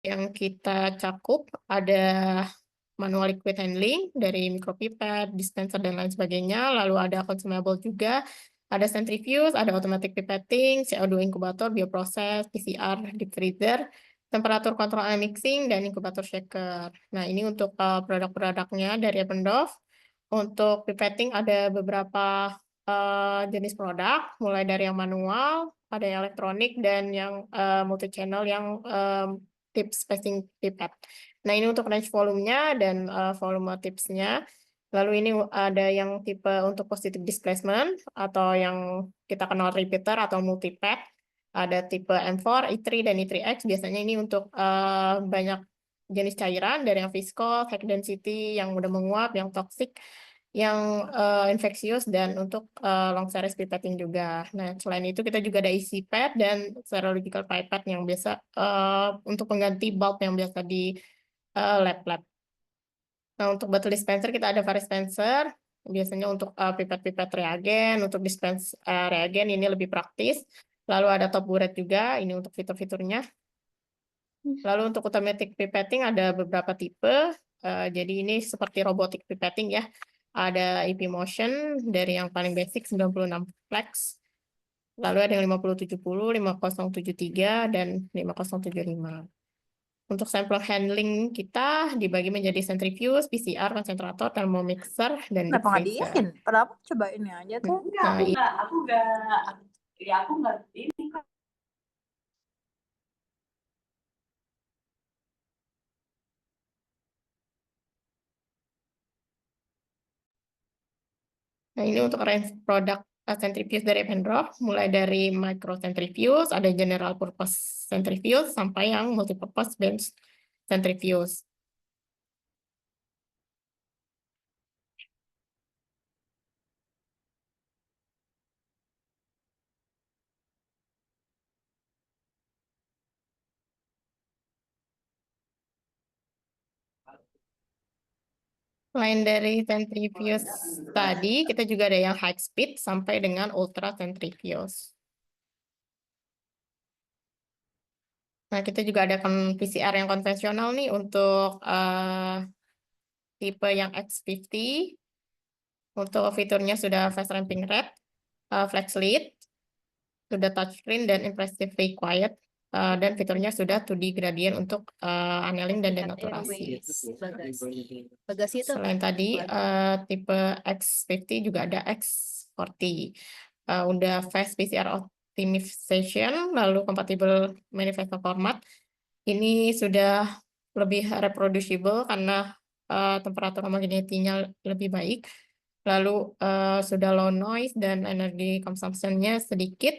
yang kita cakup ada manual liquid handling dari micropipette, dispenser dan lain sebagainya. Lalu ada consumable juga, ada centrifuge, ada automatic pipetting, CO2 inkubator, bioproses, PCR, deep freezer, temperatur kontrol air mixing, dan inkubator shaker. Nah, ini untuk produk-produknya dari Eppendorf. Untuk pipetting ada beberapa jenis produk, mulai dari yang manual, ada yang elektronik, dan yang multi channel yang tip spacing pipette. Nah, ini untuk range volumenya dan volume tipsnya. Lalu ini ada yang tipe untuk positive displacement atau yang kita kenal repeater atau multipad. Ada tipe M4, E3, dan E3X. Biasanya ini untuk banyak jenis cairan dari yang viscous, high density, yang mudah menguap, yang toxic, yang infeksius, dan untuk long series pipetting juga. Nah, selain itu kita juga ada easy pad dan serological pipette yang biasa untuk pengganti bulb yang biasa di lab-lab. Nah, untuk bottle dispenser kita ada vari dispenser. Biasanya untuk pipet-pipet reagen, untuk dispense reagen ini lebih praktis. Lalu ada top burette juga, ini untuk fitur-fiturnya. Lalu untuk automatic pipetting ada beberapa tipe. Jadi ini seperti robotic pipetting ya. Ada EP motion dari yang paling basic 96 flex. Lalu ada yang 5070, 5073, dan 5075. Untuk sampel handling kita dibagi menjadi centrifuge, PCR, konsentrator, thermomixer, dan deep Kenapa nggak freezer. diiyakin? Padahal aku coba ini aja tuh. Nah, aku nggak ini kok. Nah, ini untuk range produk centrifuge dari Eppendorf, mulai dari micro centrifuge, ada general purpose centrifuge, sampai yang multipurpose bench centrifuge. Selain dari centrifuge tadi, kita juga ada yang high speed sampai dengan ultra centrifuge. Nah, kita juga ada PCR yang konvensional nih untuk tipe yang X50. Untuk fiturnya sudah fast ramping rate, flex lead, sudah touchscreen dan impressively quiet, dan fiturnya sudah 2D gradient untuk annealing dan denaturasi. Bagasi itu Selain tadi, tipe X50 juga ada X40. Udah fast PCR optimization, lalu compatible manifesto format. Ini sudah lebih reproducible karena temperatur homogeneity-nya lebih baik. Lalu sudah low noise dan energi consumption-nya sedikit.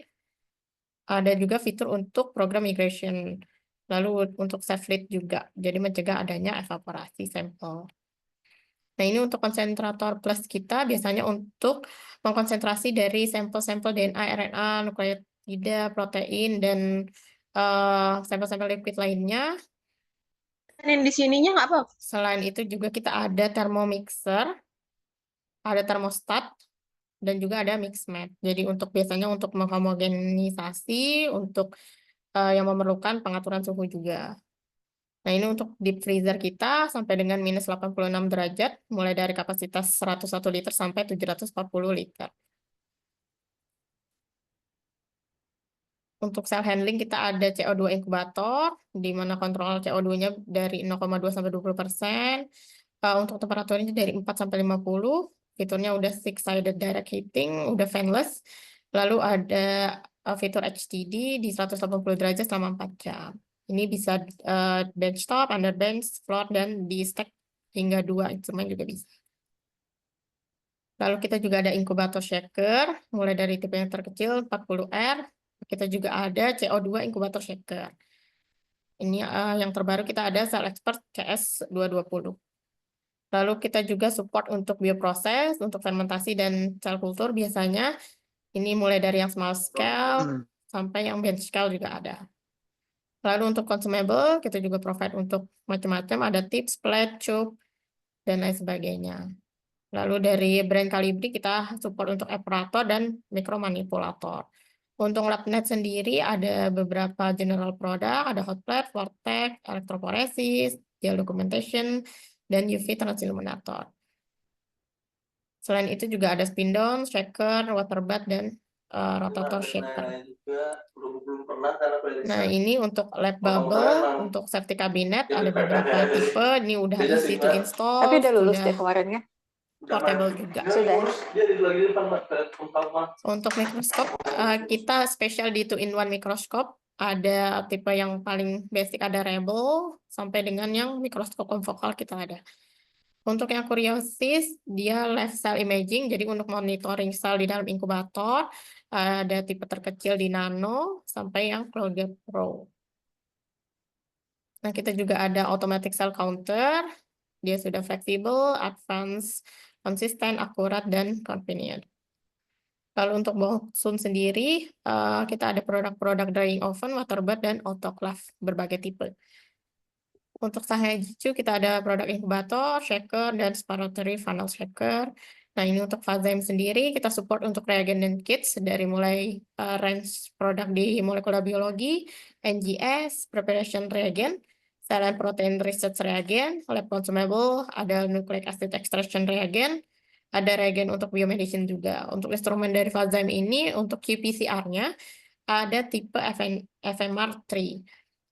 Ada juga fitur untuk program migration. Lalu untuk safe lead juga, jadi mencegah adanya evaporasi sampel. Nah, ini untuk konsentrator plus kita biasanya untuk mengkonsentrasi dari sampel-sampel DNA, RNA, nukleotida, protein, dan sampel-sampel lipid lainnya. Yang di sininya nggak apa? Selain itu juga kita ada thermomixer, ada termostat, dan juga ada mixmat. Jadi untuk biasanya untuk menghomogenisasi, untuk yang memerlukan pengaturan suhu juga. Nah, ini untuk deep freezer kita sampai dengan minus 86 derajat, mulai dari kapasitas 101 liter sampai 740 liter. Untuk cell handling kita ada CO2 inkubator, di mana kontrol CO2-nya dari 0,2 sampai 20%. Untuk temperaturnya dari 4 sampai 50, fiturnya udah six-sided direct heating, udah fanless. Lalu ada fitur HDD di 180 derajat selama 4 jam. Ini bisa benchtop, under bench, floor, dan di stack hingga 2 instrumen juga bisa. Lalu kita juga ada inkubator shaker, mulai dari tipe yang terkecil 40R. Kita juga ada CO2 inkubator shaker. Ini yang terbaru kita ada Cell Expert CS220. Lalu kita juga support untuk bioproses, untuk fermentasi dan sel kultur biasanya. Ini mulai dari yang small scale sampai yang bench scale juga ada. Lalu untuk consumable, kita juga provide untuk macam-macam. Ada tips, plate, tube, dan lain sebagainya. Lalu dari brand Calibri kita support untuk operator dan mikromanipulator. Untuk LabNet sendiri ada beberapa general product, ada hot plate, vortex, electrophoresis, gel documentation, dan UV transilluminator. Selain itu juga ada spin down, shaker, water bath, dan rotator shaper. Nah, ini untuk lab bubble, untuk safety cabinet ada beberapa tipe. Ini udah easy to install, Tapi udah lulus sudah deh kemarin ya. portable juga. Sudah. Untuk mikroskop, kita spesial di 2-in-1 mikroskop. Ada tipe yang paling basic, ada Rebel, sampai dengan yang mikroskop konfokal kita ada. Untuk yang Curiosys, dia live cell imaging, jadi untuk monitoring sel di dalam inkubator, ada tipe terkecil di Nano, sampai yang CloudGap Pro. Nah, kita juga ada automatic cell counter, dia sudah fleksibel, advance, konsisten, akurat, dan convenient. Lalu untuk Boxum sendiri, kita ada produk-produk drying oven, water bath, dan autoclave berbagai tipe. Untuk Sahejicu kita ada produk inkubator, shaker, dan spiratory funnel shaker. Nah, ini untuk Fazaim sendiri, kita support untuk reagent dan kits dari mulai range produk di molekular biologi, NGS, preparation reagent, cell and protein research reagent, lab consumable, ada nucleic acid extraction reagent, ada reagent untuk biomedicine juga. Untuk instrumen dari Fazaim ini, untuk qPCR-nya, ada tipe FMR3.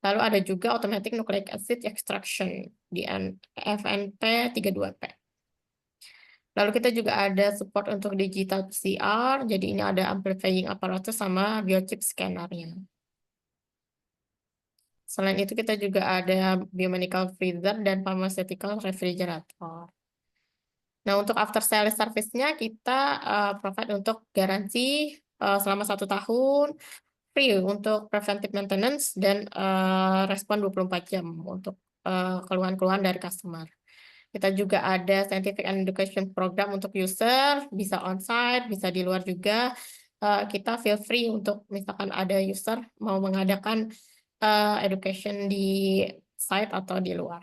Lalu ada juga automatic nucleic acid extraction di FNP32P. Lalu kita juga ada support untuk digital PCR, jadi ini ada amplifying apparatus sama biochip scanner-nya. Selain itu kita juga ada biomedical freezer dan pharmaceutical refrigerator. Nah, untuk after sales service-nya kita provide untuk garansi selama 1 tahun, free untuk preventive maintenance, dan respon 24 jam untuk keluhan-keluhan dari customer. Kita juga ada scientific and education program untuk user, bisa on-site, bisa di luar juga. Kita feel free untuk misalkan ada user mau mengadakan education di site atau di luar.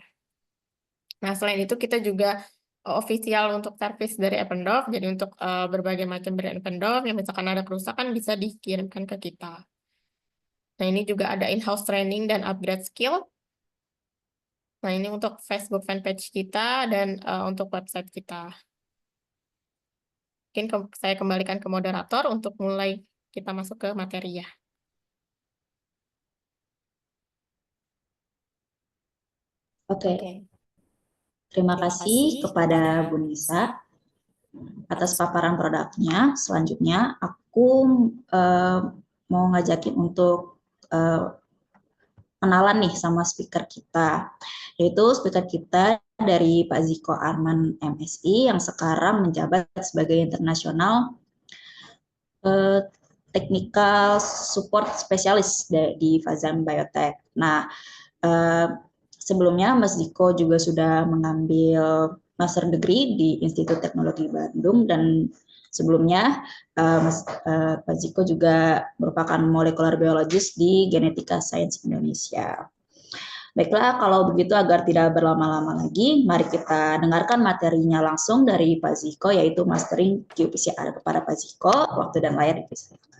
Nah, selain itu kita juga official untuk service dari Eppendorf, jadi untuk berbagai macam brand Eppendorf, yang misalkan ada kerusakan bisa dikirimkan ke kita. Nah, ini juga ada in-house training dan upgrade skill. Nah, ini untuk Facebook fanpage kita dan untuk website kita. Mungkin saya kembalikan ke moderator untuk mulai kita masuk ke materi ya. Oke, terima kasih kepada Bu Nisa atas paparan produknya. Selanjutnya, aku mau ngajakin untuk kenalan nih sama speaker kita, yaitu speaker kita dari Pak Ziko Arman MSI yang sekarang menjabat sebagai internasional technical support specialist di Fazaim Biotech. Nah, sebelumnya Mas Ziko juga sudah mengambil master degree di Institut Teknologi Bandung, dan sebelumnya Pak Ziko juga merupakan molecular biologist di Genetika Sains Indonesia. Baiklah, kalau begitu agar tidak berlama-lama lagi, mari kita dengarkan materinya langsung dari Pak Ziko, yaitu mastering qPCR. Kepada Pak Ziko, waktu dan layar dipersilakan.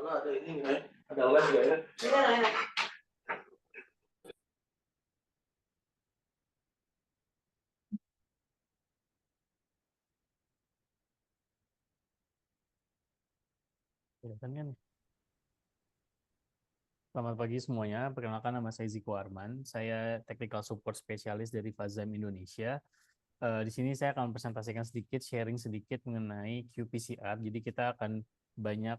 Ada ini nggak ya? Ada live nggak ya? Kelihatan kan? Selamat pagi semuanya, perkenalkan nama saya Ziko Arman, saya Technical Support Specialist dari Fazaim Indonesia. Di sini saya akan presentasikan sedikit, sharing sedikit mengenai qPCR, jadi kita akan banyak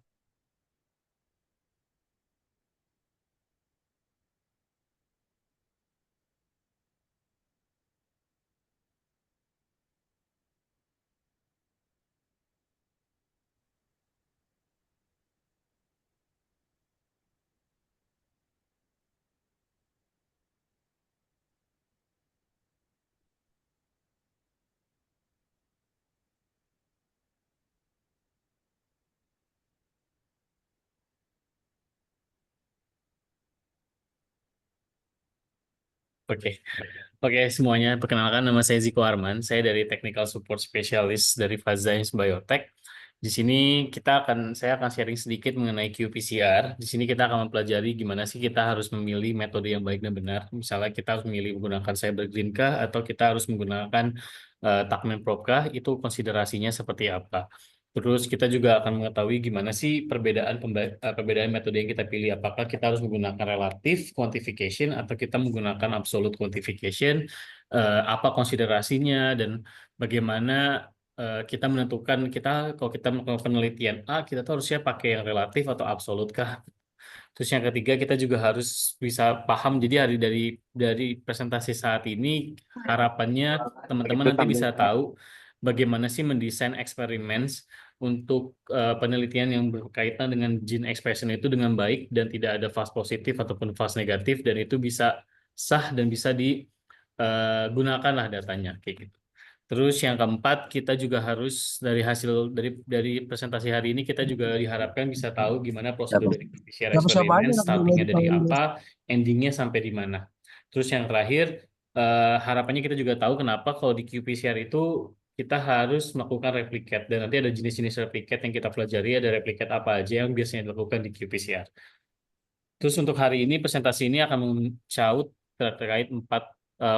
Oke. Oke, semuanya. Perkenalkan, nama saya Ziko Arman. Saya dari Technical Support Specialist dari Fazains Biotech. Di sini saya akan sharing sedikit mengenai qPCR. Di sini kita akan mempelajari gimana sih kita harus memilih metode yang baik dan benar. Misalnya kita harus memilih menggunakan CyberGreen kah, atau kita harus menggunakan Tuckman Probe kah, itu konsiderasinya seperti apa. Terus kita juga akan mengetahui gimana sih perbedaan metode yang kita pilih. Apakah kita harus menggunakan relative quantification atau kita menggunakan absolute quantification, apa konsiderasinya, dan bagaimana kita menentukan kalau kita melakukan penelitian A, kita tuh harusnya pakai yang relatif atau absolut kah. Terus yang ketiga, kita juga harus bisa paham. Jadi dari presentasi saat ini, harapannya teman-teman nanti bisa tahu bagaimana sih mendesain eksperimen untuk penelitian yang berkaitan dengan gene expression itu dengan baik dan tidak ada false positif ataupun false negatif, dan itu bisa sah dan bisa digunakanlah datanya kayak gitu. Terus yang keempat, kita juga harus dari presentasi hari ini, kita juga diharapkan bisa tahu gimana prosedur dari PCR eksperimen, startingnya dari apa, endingnya sampai di mana. Terus yang terakhir, harapannya kita juga tahu kenapa kalau di qPCR itu kita harus melakukan replicate, dan nanti ada jenis-jenis replicate yang kita pelajari, ada replicate apa aja yang biasanya dilakukan di qPCR. Terus untuk hari ini, presentasi ini akan mencaut terkait 4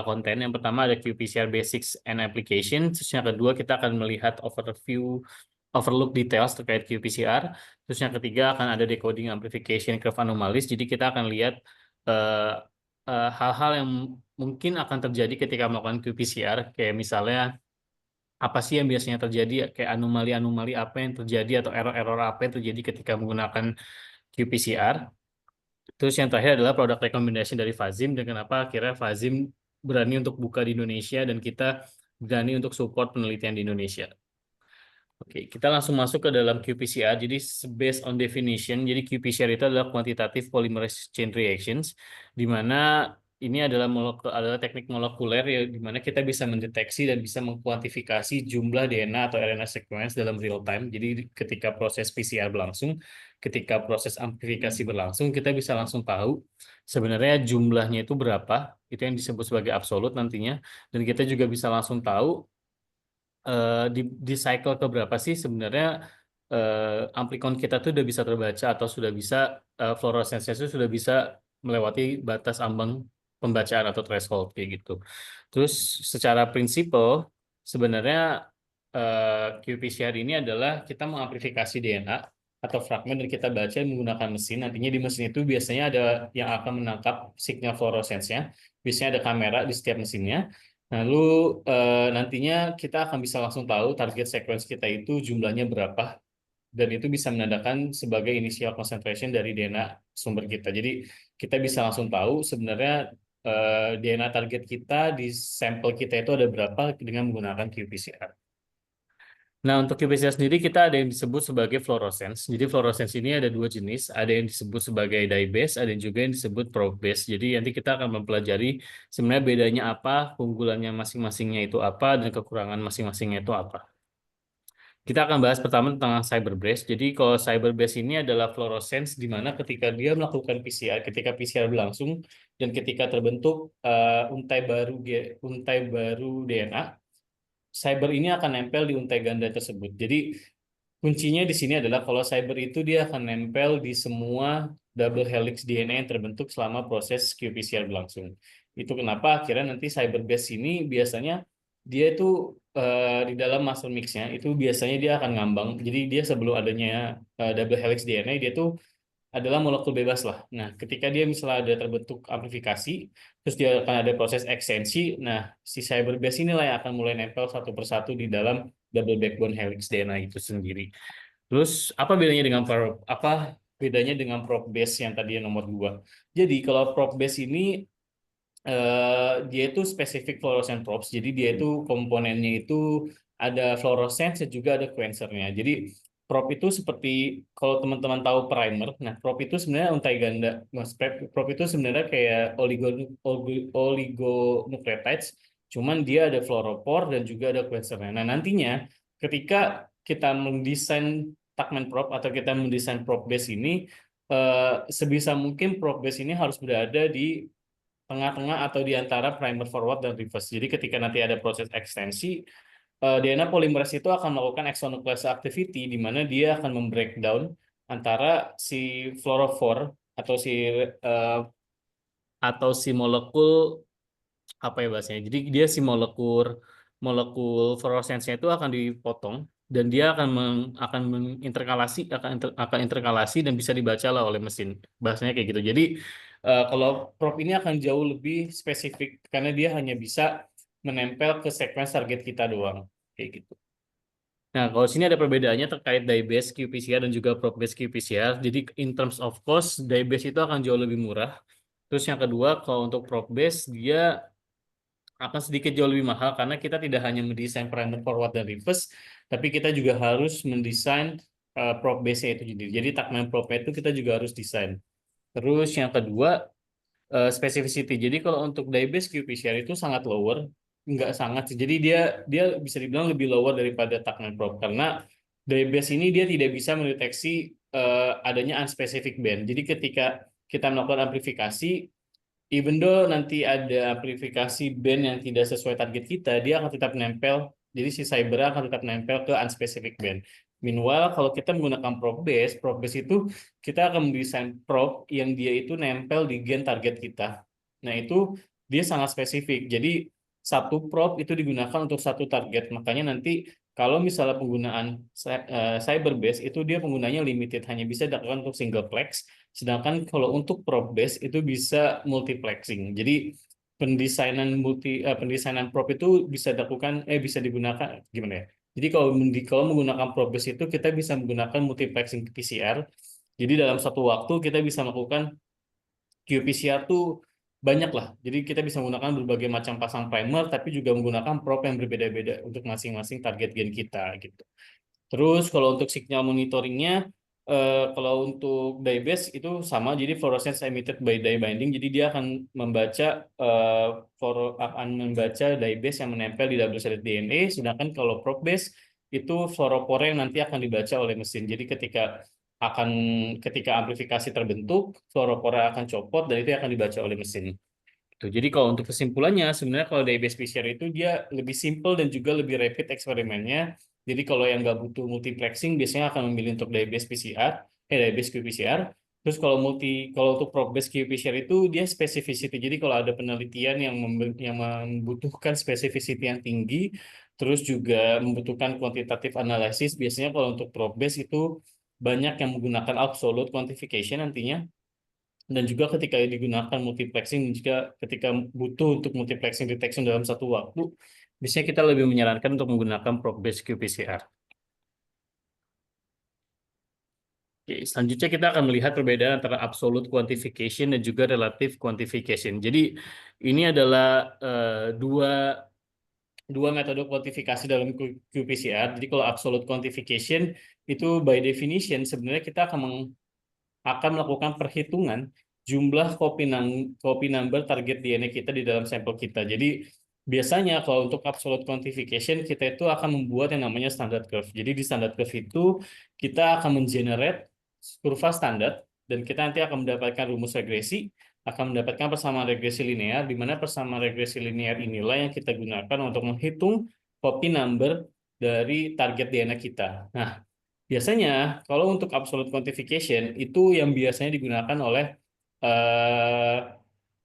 konten. Yang pertama ada qPCR Basics and Application. Terus yang kedua, kita akan melihat overlook details terkait qPCR. Terus yang ketiga akan ada decoding amplification curve anomalies. Jadi kita akan lihat hal-hal yang mungkin akan terjadi ketika melakukan qPCR, kayak misalnya apa sih yang biasanya terjadi, kayak anomali-anomali apa yang terjadi atau error-error apa yang terjadi ketika menggunakan qPCR. Terus yang terakhir adalah product recommendation dari Fazim, dan kenapa akhirnya Fazim berani untuk buka di Indonesia dan kita berani untuk support penelitian di Indonesia. Oke, kita langsung masuk ke dalam qPCR. Jadi based on definition, jadi qPCR itu adalah quantitative polymerase chain reactions, di mana ini adalah teknik molekuler ya, di mana kita bisa mendeteksi dan bisa mengkuantifikasi jumlah DNA atau RNA sequence dalam real time. Jadi ketika proses PCR berlangsung, ketika proses amplifikasi berlangsung, kita bisa langsung tahu sebenarnya jumlahnya itu berapa. Itu yang disebut sebagai absolut nantinya. Dan kita juga bisa langsung tahu di cycle ke berapa sih sebenarnya amplikon kita tuh udah bisa terbaca atau sudah bisa fluoresensnya itu sudah bisa melewati batas ambang pembacaan atau threshold kayak gitu. Terus secara prinsipal sebenarnya qPCR ini adalah kita mengamplifikasi DNA atau fragmen dan kita baca menggunakan mesin. Nantinya di mesin itu biasanya ada yang akan menangkap signal fluoresensnya. Biasanya ada kamera di setiap mesinnya. Lalu nantinya kita akan bisa langsung tahu target sequence kita itu jumlahnya berapa, dan itu bisa menandakan sebagai initial concentration dari DNA sumber kita. Jadi kita bisa langsung tahu sebenarnya DNA target kita di sampel kita itu ada berapa dengan menggunakan qPCR. Nah, untuk qPCR sendiri kita ada yang disebut sebagai fluorescence. Jadi fluorescence ini ada 2 jenis, ada yang disebut sebagai dye-based, ada yang juga yang disebut probe-based. Jadi nanti kita akan mempelajari sebenarnya bedanya apa, keunggulannya masing-masingnya itu apa, dan kekurangan masing-masingnya itu apa. Kita akan bahas pertama tentang cyber-based. Jadi kalau cyber-based ini adalah fluorescence di mana ketika dia melakukan PCR, ketika PCR berlangsung dan ketika terbentuk untai baru DNA, cyber ini akan nempel di untai ganda tersebut. Jadi kuncinya di sini adalah kalau cyber itu dia akan nempel di semua double helix DNA yang terbentuk selama proses qPCR berlangsung. Itu kenapa akhirnya nanti cyber base ini biasanya dia itu di dalam master mix-nya itu biasanya dia akan ngambang. Jadi dia sebelum adanya double helix DNA dia tuh adalah molekul bebas lah. Nah, ketika dia misalnya ada terbentuk amplifikasi, terus dia akan ada proses ekstensi, nah si cyber base inilah yang akan mulai nempel satu persatu di dalam double backbone helix DNA itu sendiri. Terus apa bedanya dengan probe base yang tadi nomor 2? Jadi kalau probe base ini dia itu spesifik fluorescent probes, jadi dia itu komponennya itu ada fluorescence dan juga ada quencernya. Jadi probe itu seperti kalau teman-teman tahu primer, nah probe itu sebenarnya untai ganda. Probe itu sebenarnya kayak oligonucleotides, cuman dia ada fluoropore dan juga ada quencernya. Nah nantinya ketika kita mendesain Tuckman probe atau kita mendesain probe base ini, sebisa mungkin probe base ini harus berada di tengah-tengah atau di antara primer forward dan reverse. Jadi ketika nanti ada proses ekstensi, DNA polymerase itu akan melakukan exonuclease activity di mana dia akan membreakdown antara si fluorophore atau si molekul apa ya bahasanya. Jadi dia si molekul fluoresensnya itu akan dipotong dan dia akan interkalasi dan bisa dibaca lah oleh mesin. Bahasanya kayak gitu. Jadi kalau probe ini akan jauh lebih spesifik karena dia hanya bisa menempel ke sequence target kita doang kayak gitu. Nah, kalau sini ada perbedaannya terkait die-based qPCR dan juga probe-based qPCR. Jadi in terms of cost, die-based itu akan jauh lebih murah. Terus yang kedua, kalau untuk probe-based dia akan sedikit jauh lebih mahal karena kita tidak hanya mendesain primer forward dan reverse, tapi kita juga harus mendesain probe base-nya itu sendiri. Jadi takmen probe itu kita juga harus desain. Terus yang kedua, specificity. Jadi kalau untuk die-based qPCR itu sangat lower, nggak sangat. Jadi dia bisa dibilang lebih lower daripada takmen probe karena die-based ini dia tidak bisa mendeteksi adanya unspecific band. Jadi ketika kita melakukan amplifikasi, even though nanti ada amplifikasi band yang tidak sesuai target kita, dia akan tetap nempel. Jadi si cyber akan tetap nempel ke unspecific band. Meanwhile, kalau kita menggunakan probe base itu kita akan mendesain probe yang dia itu nempel di gen target kita. Nah, itu dia sangat spesifik. Jadi satu probe itu digunakan untuk satu target. Makanya nanti kalau misalnya penggunaan cyber base itu dia penggunanya limited, hanya bisa dilakukan untuk single plex. Sedangkan kalau untuk probe base itu bisa multiplexing. Jadi pendesainan probe itu bisa digunakan gimana ya? Jadi kalau menggunakan probe base itu kita bisa menggunakan multiplexing PCR. Jadi dalam satu waktu kita bisa melakukan qPCR tuh banyak lah. Jadi kita bisa menggunakan berbagai macam pasang primer, tapi juga menggunakan probe yang berbeda-beda untuk masing-masing target gen kita gitu. Terus kalau untuk signal monitoringnya, kalau untuk die-based itu sama, jadi fluorescence emitted by dye binding, jadi dia akan membaca die-based yang menempel di double-stranded DNA, sedangkan kalau probe-based itu fluoropore yang nanti akan dibaca oleh mesin. Jadi ketika amplifikasi terbentuk, fluoropore akan copot dan itu akan dibaca oleh mesin. Jadi kalau untuk kesimpulannya, sebenarnya kalau die-based PCR itu dia lebih simple dan juga lebih rapid eksperimennya. Jadi kalau yang nggak butuh multiplexing, biasanya akan memilih untuk die-based qPCR. Terus kalau untuk probe-based qPCR itu dia specificity. Jadi kalau ada penelitian yang membutuhkan specificity yang tinggi, terus juga membutuhkan quantitative analysis, biasanya kalau untuk probe-based itu banyak yang menggunakan absolute quantification nantinya. Dan juga ketika digunakan multiplexing, jika ketika butuh untuk multiplexing detection dalam satu waktu, biasanya kita lebih menyarankan untuk menggunakan probe-based qPCR. Oke, selanjutnya kita akan melihat perbedaan antara absolute quantification dan juga relative quantification. Jadi ini adalah dua metode kuantifikasi dalam qPCR. Jadi kalau absolute quantification itu by definition sebenarnya kita akan melakukan perhitungan jumlah copy number target DNA kita di dalam sampel kita. Jadi biasanya kalau untuk absolute quantification kita itu akan membuat yang namanya standard curve. Jadi di standard curve itu kita akan mengenerate kurva standar dan kita nanti akan mendapatkan rumus regresi, akan mendapatkan persamaan regresi linear, di mana persamaan regresi linear inilah yang kita gunakan untuk menghitung copy number dari target DNA kita. Nah, biasanya kalau untuk absolute quantification itu yang biasanya digunakan oleh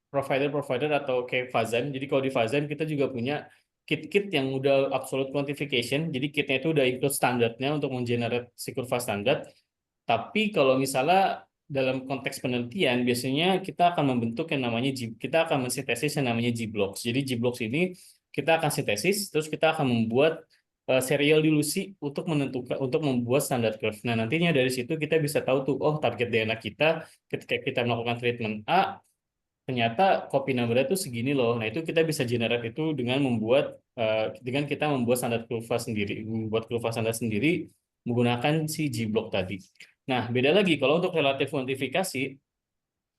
provider atau kayak Fazyme. Jadi kalau di Fazyme kita juga punya kit-kit yang udah absolute quantification. Jadi kitnya itu udah include standarnya untuk menggenerate si kurva standar. Tapi kalau misalnya dalam konteks penelitian biasanya kita akan membentuk yang namanya kita akan mensintesis yang namanya G-blocks. Jadi G-blocks ini kita akan sintesis terus kita akan membuat serial dilusi untuk membuat standar curve. Nah, nantinya dari situ kita bisa tahu tuh, oh target DNA kita ketika kita melakukan treatment A, ternyata copy number-nya itu segini loh. Nah, itu kita bisa generate itu dengan kita membuat standar kurva sendiri, membuat kurva standar sendiri menggunakan si G-block tadi. Nah, beda lagi kalau untuk relative quantifikasi,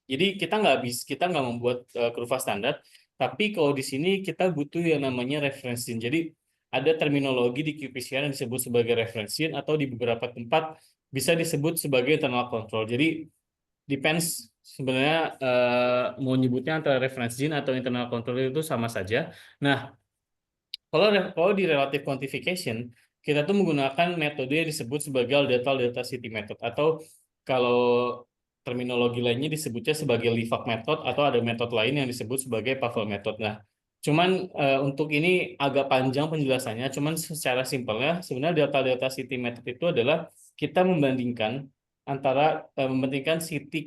jadi kita nggak membuat kurva standar, tapi kalau di sini kita butuh yang namanya reference gene. Jadi ada terminologi di qPCR yang disebut sebagai reference gene atau di beberapa tempat bisa disebut sebagai internal control. Jadi depends sebenarnya mau nyebutnya antara reference gene atau internal control itu sama saja. Nah, kalau di relative quantification, kita tuh menggunakan metode yang disebut sebagai delta city method, atau kalau terminologi lainnya disebutnya sebagai Litvak method, atau ada metode lain yang disebut sebagai Pavel method. Nah, cuman untuk ini agak panjang penjelasannya, cuman secara simpelnya sebenarnya delta city method itu adalah kita membandingkan membandingkan city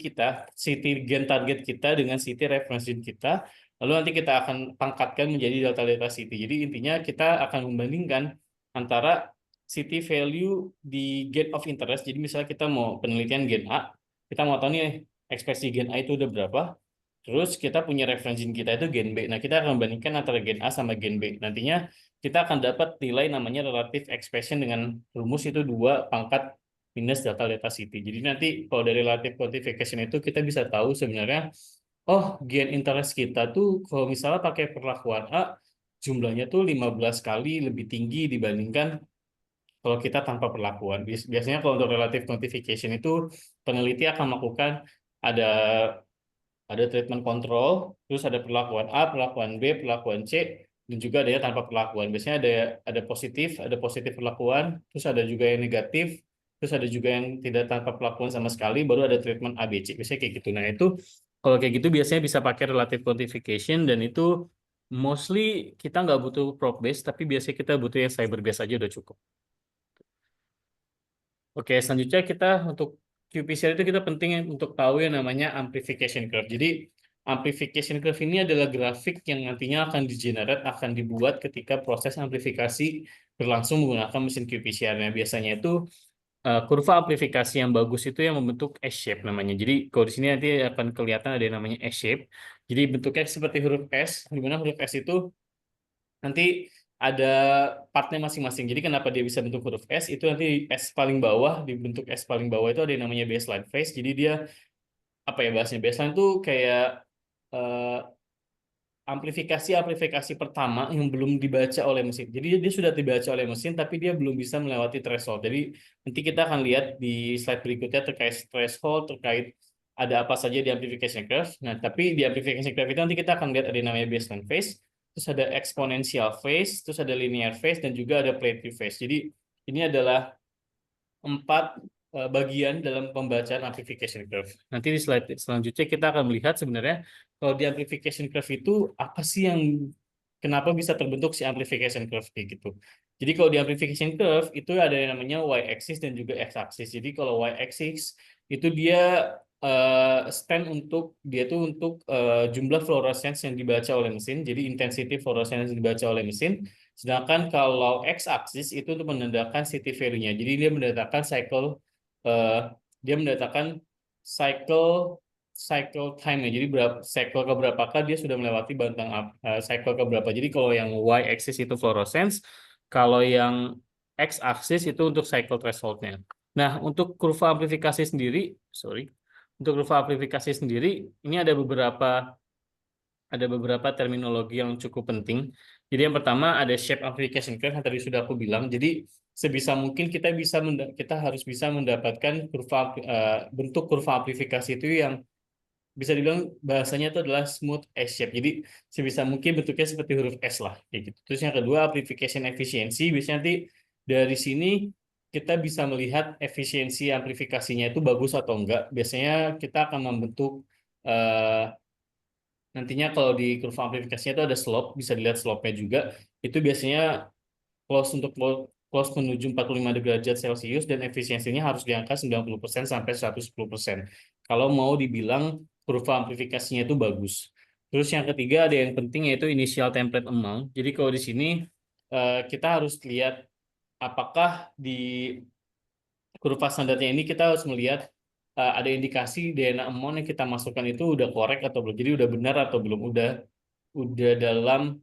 gen target kita dengan city reference gene kita. Lalu nanti kita akan pangkatkan menjadi delta city. Jadi intinya kita akan membandingkan antara city value di gen of interest. Jadi misalnya kita mau penelitian gen A, kita mau tahu nih ekspresi gen A itu udah berapa. Terus kita punya reference gene kita itu gen B. Nah, kita akan membandingkan antara gen A sama gen B. Nantinya kita akan dapat nilai namanya relative expression dengan rumus itu 2 pangkat minus delta city. Jadi nanti kalau dari relative quantification itu kita bisa tahu sebenarnya gen interest kita tuh kalau misalnya pakai perlakuan A, jumlahnya tuh 15 kali lebih tinggi dibandingkan kalau kita tanpa perlakuan. Biasanya kalau untuk relative quantification itu peneliti akan melakukan ada treatment control, terus ada perlakuan A, perlakuan B, perlakuan C, dan juga ada yang tanpa perlakuan. Biasanya ada positif perlakuan, terus ada juga yang negatif, terus ada juga yang tidak tanpa perlakuan sama sekali, baru ada treatment A, B, C. Biasanya kayak gitu. Nah, itu kalau kayak gitu biasanya bisa pakai relative quantification, dan itu mostly kita nggak butuh prop base, tapi biasanya kita butuh yang cyber base aja udah cukup. Oke, selanjutnya kita untuk qPCR itu kita penting untuk tahu yang namanya amplification curve. Jadi amplification curve ini adalah grafik yang nantinya akan akan dibuat ketika proses amplifikasi berlangsung menggunakan mesin qPCR-nya. Biasanya itu kurva amplifikasi yang bagus itu yang membentuk S-shape namanya. Jadi kalau di sini nanti akan kelihatan ada yang namanya S-shape. Jadi bentuknya seperti huruf S, di mana huruf S itu nanti ada partnya masing-masing. Jadi kenapa dia bisa bentuk huruf S, itu nanti S paling bawah, di bentuk S paling bawah itu ada yang namanya baseline phase. Jadi dia, apa ya bahasanya, baseline itu kayak amplifikasi pertama yang belum dibaca oleh mesin. Jadi dia sudah dibaca oleh mesin, tapi dia belum bisa melewati threshold. Jadi nanti kita akan lihat di slide berikutnya terkait threshold, terkait ada apa saja di amplification curve. Nah, tapi di amplification curve itu nanti kita akan lihat ada yang namanya baseline phase, terus ada exponential phase, terus ada linear phase, dan juga ada plateau phase. Jadi ini adalah 4 bagian dalam pembacaan amplification curve. Nanti di slide selanjutnya kita akan melihat sebenarnya kalau di amplification curve itu apa sih kenapa bisa terbentuk si amplification curve kayak gitu. Jadi kalau di amplification curve itu ada yang namanya y-axis dan juga x-axis. Jadi kalau y-axis itu dia stand untuk jumlah fluorescence yang dibaca oleh mesin, jadi intensity fluorescence yang dibaca oleh mesin. Sedangkan kalau x-axis itu untuk menandakan city value-nya. Jadi dia menandakan cycle time-nya. Jadi cycle keberapakah dia sudah melewati bentang cycle keberapa. Jadi kalau yang y-axis itu fluorescence, kalau yang x-axis itu untuk cycle threshold-nya. Nah, untuk kurva amplifikasi sendiri, ini ada beberapa terminologi yang cukup penting. Jadi yang pertama ada shape amplification curve yang tadi sudah aku bilang. Jadi sebisa mungkin kita harus bisa mendapatkan bentuk kurva amplifikasi itu yang bisa dibilang bahasanya itu adalah smooth S-shape. Jadi sebisa mungkin bentuknya seperti huruf S lah, kayak gitu. Terus yang kedua amplification efficiency. Biasanya nanti dari sini kita bisa melihat efisiensi amplifikasinya itu bagus atau enggak. Biasanya kita akan membentuk nantinya kalau di kurva amplifikasinya itu ada slope, bisa dilihat slope-nya juga. Itu biasanya close menuju 45 derajat Celcius dan efisiensinya harus di angka 90% sampai 110%. Kalau mau dibilang kurva amplifikasinya itu bagus. Terus yang ketiga ada yang penting yaitu initial template amount. Jadi kalau di sini kita harus lihat apakah di kurva standarnya ini kita harus melihat ada indikasi DNA amount yang kita masukkan itu udah korek atau belum. Jadi udah benar atau belum, udah dalam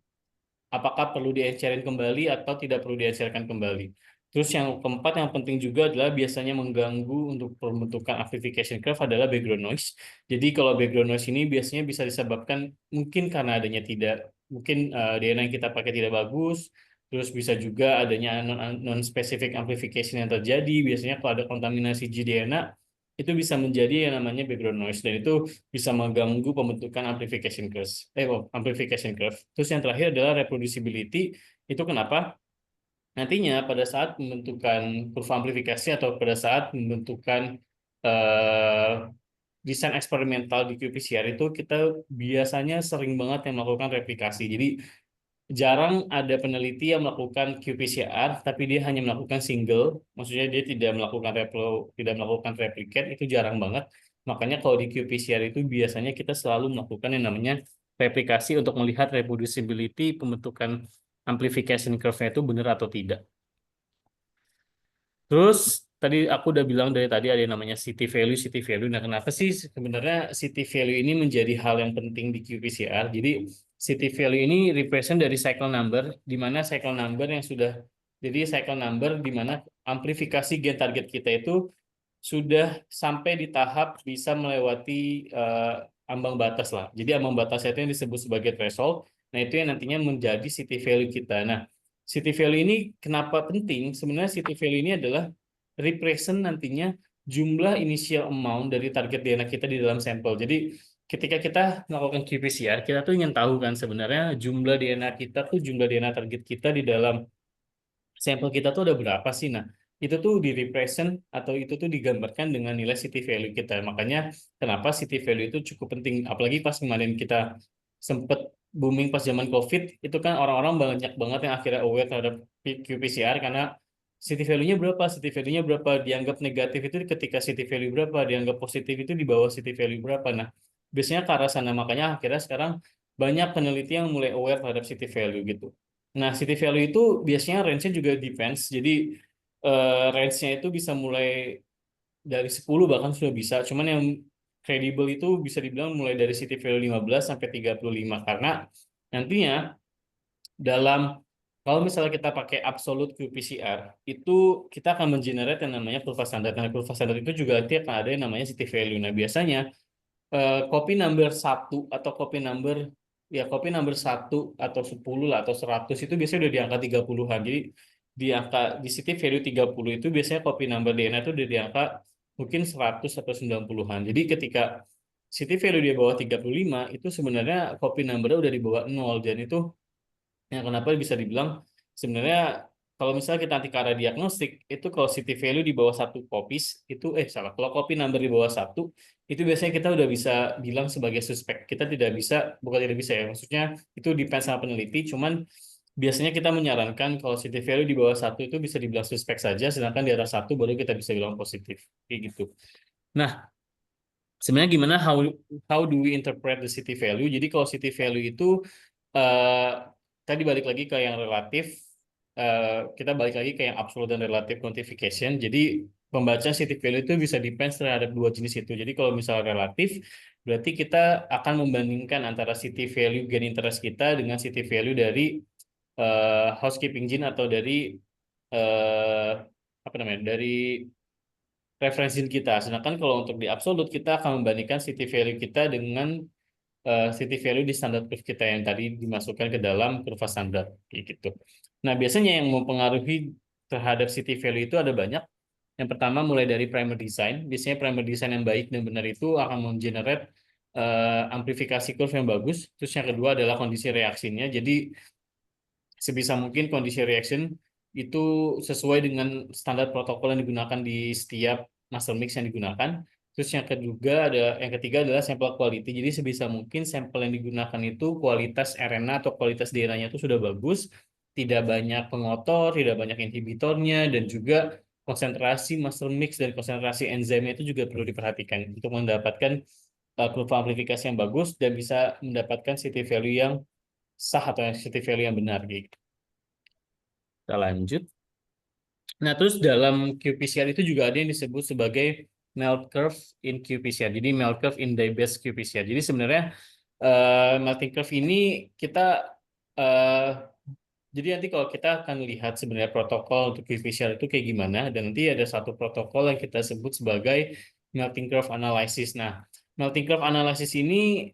apakah perlu diencerin kembali atau tidak perlu diencerkan kembali. Terus yang keempat yang penting juga adalah biasanya mengganggu untuk pembentukan amplification curve adalah background noise. Jadi kalau background noise ini biasanya bisa disebabkan mungkin karena adanya DNA yang kita pakai tidak bagus, terus bisa juga adanya non-specific amplification yang terjadi. Biasanya kalau ada kontaminasi DNA, itu bisa menjadi yang namanya background noise dan itu bisa mengganggu pembentukan amplification curve. Terus yang terakhir adalah reproducibility. Itu kenapa? Nantinya pada saat pembentukan kurva amplifikasi atau pada saat pembentukan desain eksperimental di qPCR itu kita biasanya sering banget yang melakukan replikasi. Jadi jarang ada peneliti yang melakukan qPCR tapi dia hanya melakukan single, maksudnya dia tidak melakukan replicate, itu jarang banget. Makanya kalau di qPCR itu biasanya kita selalu melakukan yang namanya replikasi untuk melihat reproducibility pembentukan amplification curve-nya itu benar atau tidak. Terus tadi aku udah bilang dari tadi ada yang namanya city value. Nah, kenapa sih sebenarnya city value ini menjadi hal yang penting di qPCR? Jadi city value ini represent dari cycle number, di mana cycle number yang sudah cycle number di mana amplifikasi gain target kita itu sudah sampai di tahap bisa melewati ambang batas lah. Jadi ambang batas itu yang disebut sebagai threshold. Nah, itu yang nantinya menjadi city value kita. Nah, city value ini kenapa penting? Sebenarnya city value ini adalah represent nantinya jumlah initial amount dari target DNA kita di dalam sampel. Jadi ketika kita melakukan qPCR, kita tuh ingin tahu kan sebenarnya jumlah DNA kita tuh, jumlah DNA target kita di dalam sampel kita tuh ada berapa sih? Nah, itu tuh di represent atau itu tuh digambarkan dengan nilai city value kita. Makanya kenapa city value itu cukup penting. Apalagi pas kemarin kita sempet booming pas zaman COVID, itu kan orang-orang banyak banget yang akhirnya aware terhadap qPCR karena city value-nya berapa, dianggap negatif itu ketika city value berapa, dianggap positif itu di bawah city value berapa. Nah, biasanya ke arah sana. Makanya akhirnya sekarang banyak peneliti yang mulai aware terhadap city value gitu. Nah, city value itu biasanya range-nya juga depends. Jadi range-nya itu bisa mulai dari 10 bahkan sudah bisa. Cuman yang kredibel itu bisa dibilang mulai dari city value 15 sampai 35 karena nantinya kalau misalnya kita pakai absolute qPCR, itu kita akan mengenerate yang namanya kurva standar. Nah, kurva standar itu juga nanti akan ada yang namanya city value. Nah, biasanya copy number 1 atau copy number 1 atau 10 lah atau 100 itu biasanya udah di angka 30-an. Jadi di city value 30 itu biasanya copy number DNA itu udah di angka mungkin 100 atau 90-an. Jadi ketika city value di bawah 35 itu sebenarnya copy number-nya udah di bawah 0 dan itu yang kenapa bisa dibilang sebenarnya kalau misalnya kita nanti ke arah diagnostik, itu kalau city value di bawah 1 copies, itu kalau copy number di bawah 1, itu biasanya kita udah bisa bilang sebagai suspek. Kita bukan tidak bisa ya, maksudnya itu depends sama peneliti, cuman biasanya kita menyarankan kalau city value di bawah 1 itu bisa dibilang suspek saja, sedangkan di atas 1 baru kita bisa bilang positif. Kayak gitu. Nah, sebenarnya gimana, how do we interpret the city value? Jadi kalau city value itu, tadi balik lagi ke yang relatif, kita balik lagi ke yang absolute dan relative quantification. Jadi pembacaan city value itu bisa depends terhadap dua jenis itu. Jadi kalau misalnya relatif, berarti kita akan membandingkan antara city value gain interest kita dengan city value dari housekeeping gene atau dari dari referensi kita. Sedangkan kalau untuk di absolute kita akan membandingkan city value kita dengan city value di standar curve kita yang tadi dimasukkan ke dalam kurva standar gitu. Nah, biasanya yang mempengaruhi terhadap city value itu ada banyak. Yang pertama mulai dari primer design. Biasanya primer design yang baik dan benar itu akan menggenerate amplifikasi curve yang bagus. Terus yang kedua adalah kondisi reaksinya. Jadi sebisa mungkin kondisi reaction itu sesuai dengan standar protokol yang digunakan di setiap master mix yang digunakan. Terus yang ketiga adalah sampel quality. Jadi sebisa mungkin sampel yang digunakan itu kualitas RNA atau kualitas DNA-nya itu sudah bagus, tidak banyak pengotor, tidak banyak inhibitornya, dan juga konsentrasi master mix dan konsentrasi enzimnya itu juga perlu diperhatikan untuk mendapatkan kurva amplifikasi yang bagus dan bisa mendapatkan city value yang sah atau city value yang benar gitu. Kita lanjut. Nah, terus dalam qPCR itu juga ada yang disebut sebagai melt curve in qPCR. Jadi melt curve in dye-based qPCR. Jadi sebenarnya melting curve ini kita jadi nanti kalau kita akan lihat sebenarnya protokol untuk qPCR itu kayak gimana, dan nanti ada satu protokol yang kita sebut sebagai melting curve analysis. Nah, melting curve analysis ini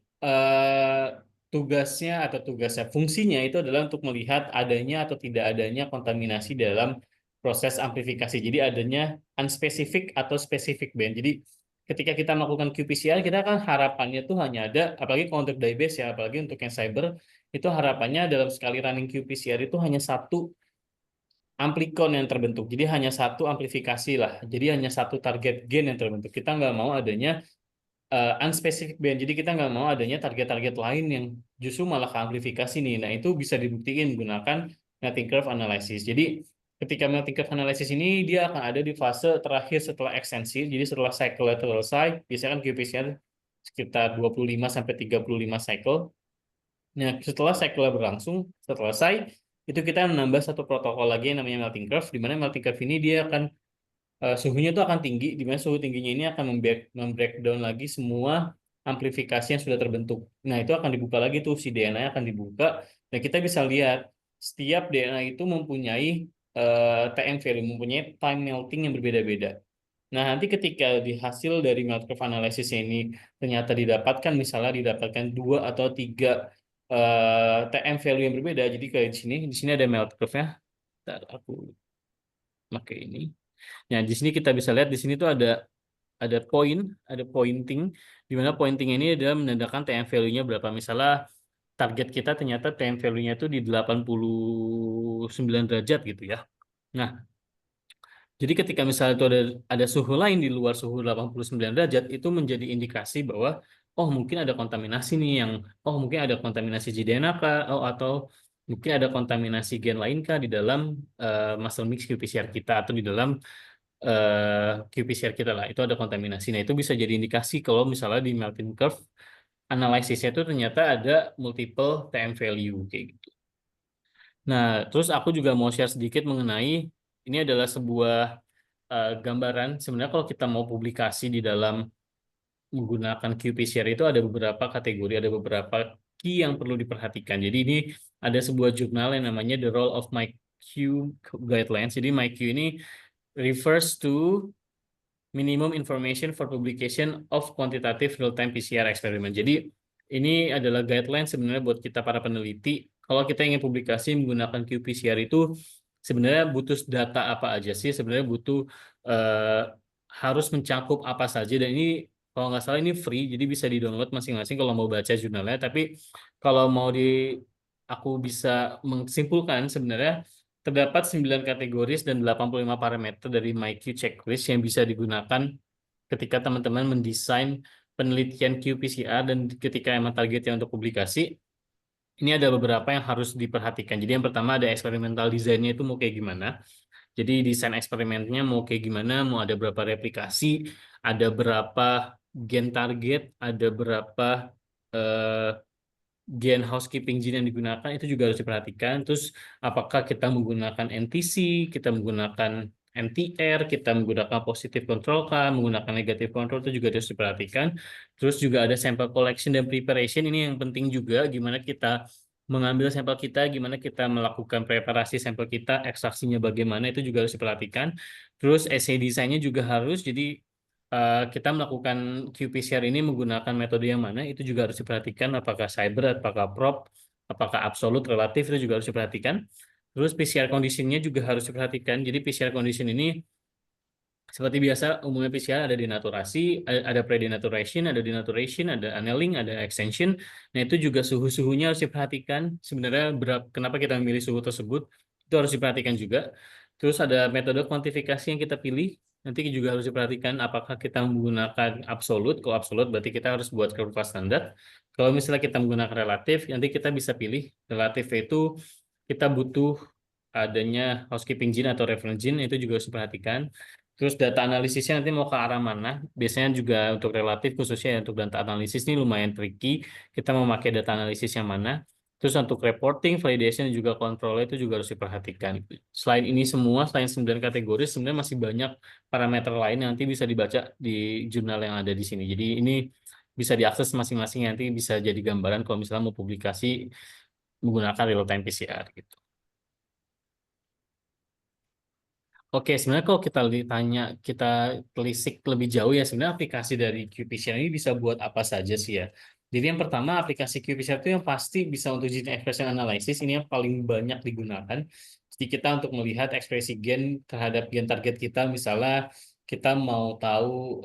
fungsinya itu adalah untuk melihat adanya atau tidak adanya kontaminasi dalam proses amplifikasi. Jadi adanya unspecific atau specific band. Jadi ketika kita melakukan qPCR, kita kan harapannya tuh hanya ada, apalagi kalau untuk database ya, apalagi untuk yang cyber, itu harapannya dalam sekali running qPCR itu hanya satu amplikon yang terbentuk. Jadi hanya satu amplifikasi lah. Jadi hanya satu target gain yang terbentuk. Kita nggak mau adanya unspecific band. Jadi kita nggak mau adanya target-target lain yang justru malah ke amplifikasi nih. Nah, itu bisa dibuktikan menggunakan melting curve analysis. Jadi ketika melting curve analysis ini dia akan ada di fase terakhir setelah ekstensi. Jadi setelah cycle selesai, biasanya kan qPCR sekitar 25 sampai 35 cycle. Nah, setelah cycle berlangsung, setelah selesai, itu kita menambah satu protokol lagi yang namanya melting curve, di mana melting curve ini dia akan suhunya itu akan tinggi, di mana suhu tingginya ini akan membreakdown lagi semua amplifikasi yang sudah terbentuk. Nah, itu akan dibuka lagi tuh, si DNA akan dibuka, dan kita bisa lihat setiap DNA itu mempunyai TM value, mempunyai time melting yang berbeda-beda. Nah, nanti ketika di hasil dari melting curve analysis ini ternyata didapatkan 2 atau 3 TM value yang berbeda, jadi kayak di sini ada melting curve-nya. Ntar aku pakai ini. Nah, di sini kita bisa lihat di sini tuh ada pointing, di mana pointing ini adalah menandakan TM value-nya berapa. Misalnya target kita ternyata TM value-nya itu di 89 derajat gitu ya. Nah, jadi ketika misalnya itu ada suhu lain di luar suhu 89 derajat, itu menjadi indikasi bahwa oh mungkin ada kontaminasi nih mungkin ada kontaminasi JDNA kah, atau mungkin ada kontaminasi gen lain kah di dalam muscle mix qPCR kita atau di dalam qPCR kita lah, itu ada kontaminasi. Nah, itu bisa jadi indikasi kalau misalnya di melting curve analisisnya itu ternyata ada multiple TM value kayak gitu. Nah, terus aku juga mau share sedikit mengenai ini adalah sebuah gambaran. Sebenarnya kalau kita mau publikasi di dalam menggunakan qPCR itu ada beberapa kategori, ada beberapa key yang perlu diperhatikan. Jadi ini ada sebuah jurnal yang namanya The Role of MyQ Guidelines. Jadi MyQ ini refers to minimum information for publication of quantitative real-time PCR experiment. Jadi ini adalah guideline sebenarnya buat kita para peneliti. Kalau kita ingin publikasi menggunakan qPCR itu sebenarnya butuh data apa aja sih? Sebenarnya butuh harus mencakup apa saja, dan ini kalau nggak salah ini free, jadi bisa di-download masing-masing kalau mau baca jurnalnya. Tapi kalau mau aku bisa menyimpulkan sebenarnya terdapat 9 kategoris dan 85 parameter dari MyQ checklist yang bisa digunakan ketika teman-teman mendesain penelitian qPCR, dan ketika emang targetnya untuk publikasi, ini ada beberapa yang harus diperhatikan. Jadi yang pertama ada eksperimental desainnya itu mau kayak gimana. Jadi desain eksperimennya mau kayak gimana, mau ada berapa replikasi, ada berapa gen target, ada berapa gen housekeeping gene yang digunakan, itu juga harus diperhatikan. Terus apakah kita menggunakan NTC, kita menggunakan NTR, kita menggunakan positive control kah, menggunakan negative control, itu juga harus diperhatikan. Terus juga ada sample collection dan preparation, ini yang penting juga, gimana kita mengambil sampel kita, gimana kita melakukan preparasi sampel kita, ekstraksinya bagaimana, itu juga harus diperhatikan. Terus assay desainnya juga harus, jadi kita melakukan qPCR ini menggunakan metode yang mana, itu juga harus diperhatikan, apakah cyber, apakah prop, apakah absolut, relatif, itu juga harus diperhatikan. Terus PCR conditionnya juga harus diperhatikan. Jadi PCR condition ini seperti biasa, umumnya PCR ada denaturasi, ada pre-denaturation, ada denaturation, ada annealing, ada extension. Nah, itu juga suhu-suhunya harus diperhatikan. Sebenarnya kenapa kita memilih suhu tersebut, itu harus diperhatikan juga. Terus ada metode kuantifikasi yang kita pilih, nanti juga harus diperhatikan apakah kita menggunakan absolut. Kalau absolut berarti kita harus buat kurva standar. Kalau misalnya kita menggunakan relatif, nanti kita bisa pilih relatif itu kita butuh adanya housekeeping gene atau reference gene, itu juga harus diperhatikan. Terus data analisisnya nanti mau ke arah mana? Biasanya juga untuk relatif, khususnya untuk data analisis ini lumayan tricky. Kita mau pakai data analisis yang mana? Terus untuk reporting, validation, dan juga kontrolnya itu juga harus diperhatikan. Selain ini semua, selain 9 kategori, sebenarnya masih banyak parameter lain yang nanti bisa dibaca di jurnal yang ada di sini. Jadi ini bisa diakses masing-masing, nanti bisa jadi gambaran kalau misalnya mau publikasi menggunakan real-time PCR gitu. Oke, sebenarnya kalau kita telisik lebih jauh ya, sebenarnya aplikasi dari qPCR ini bisa buat apa saja sih ya. Jadi yang pertama, aplikasi qPCR itu yang pasti bisa untuk gene expression analysis, ini yang paling banyak digunakan. Jadi kita untuk melihat ekspresi gen terhadap gen target kita, misalnya kita mau tahu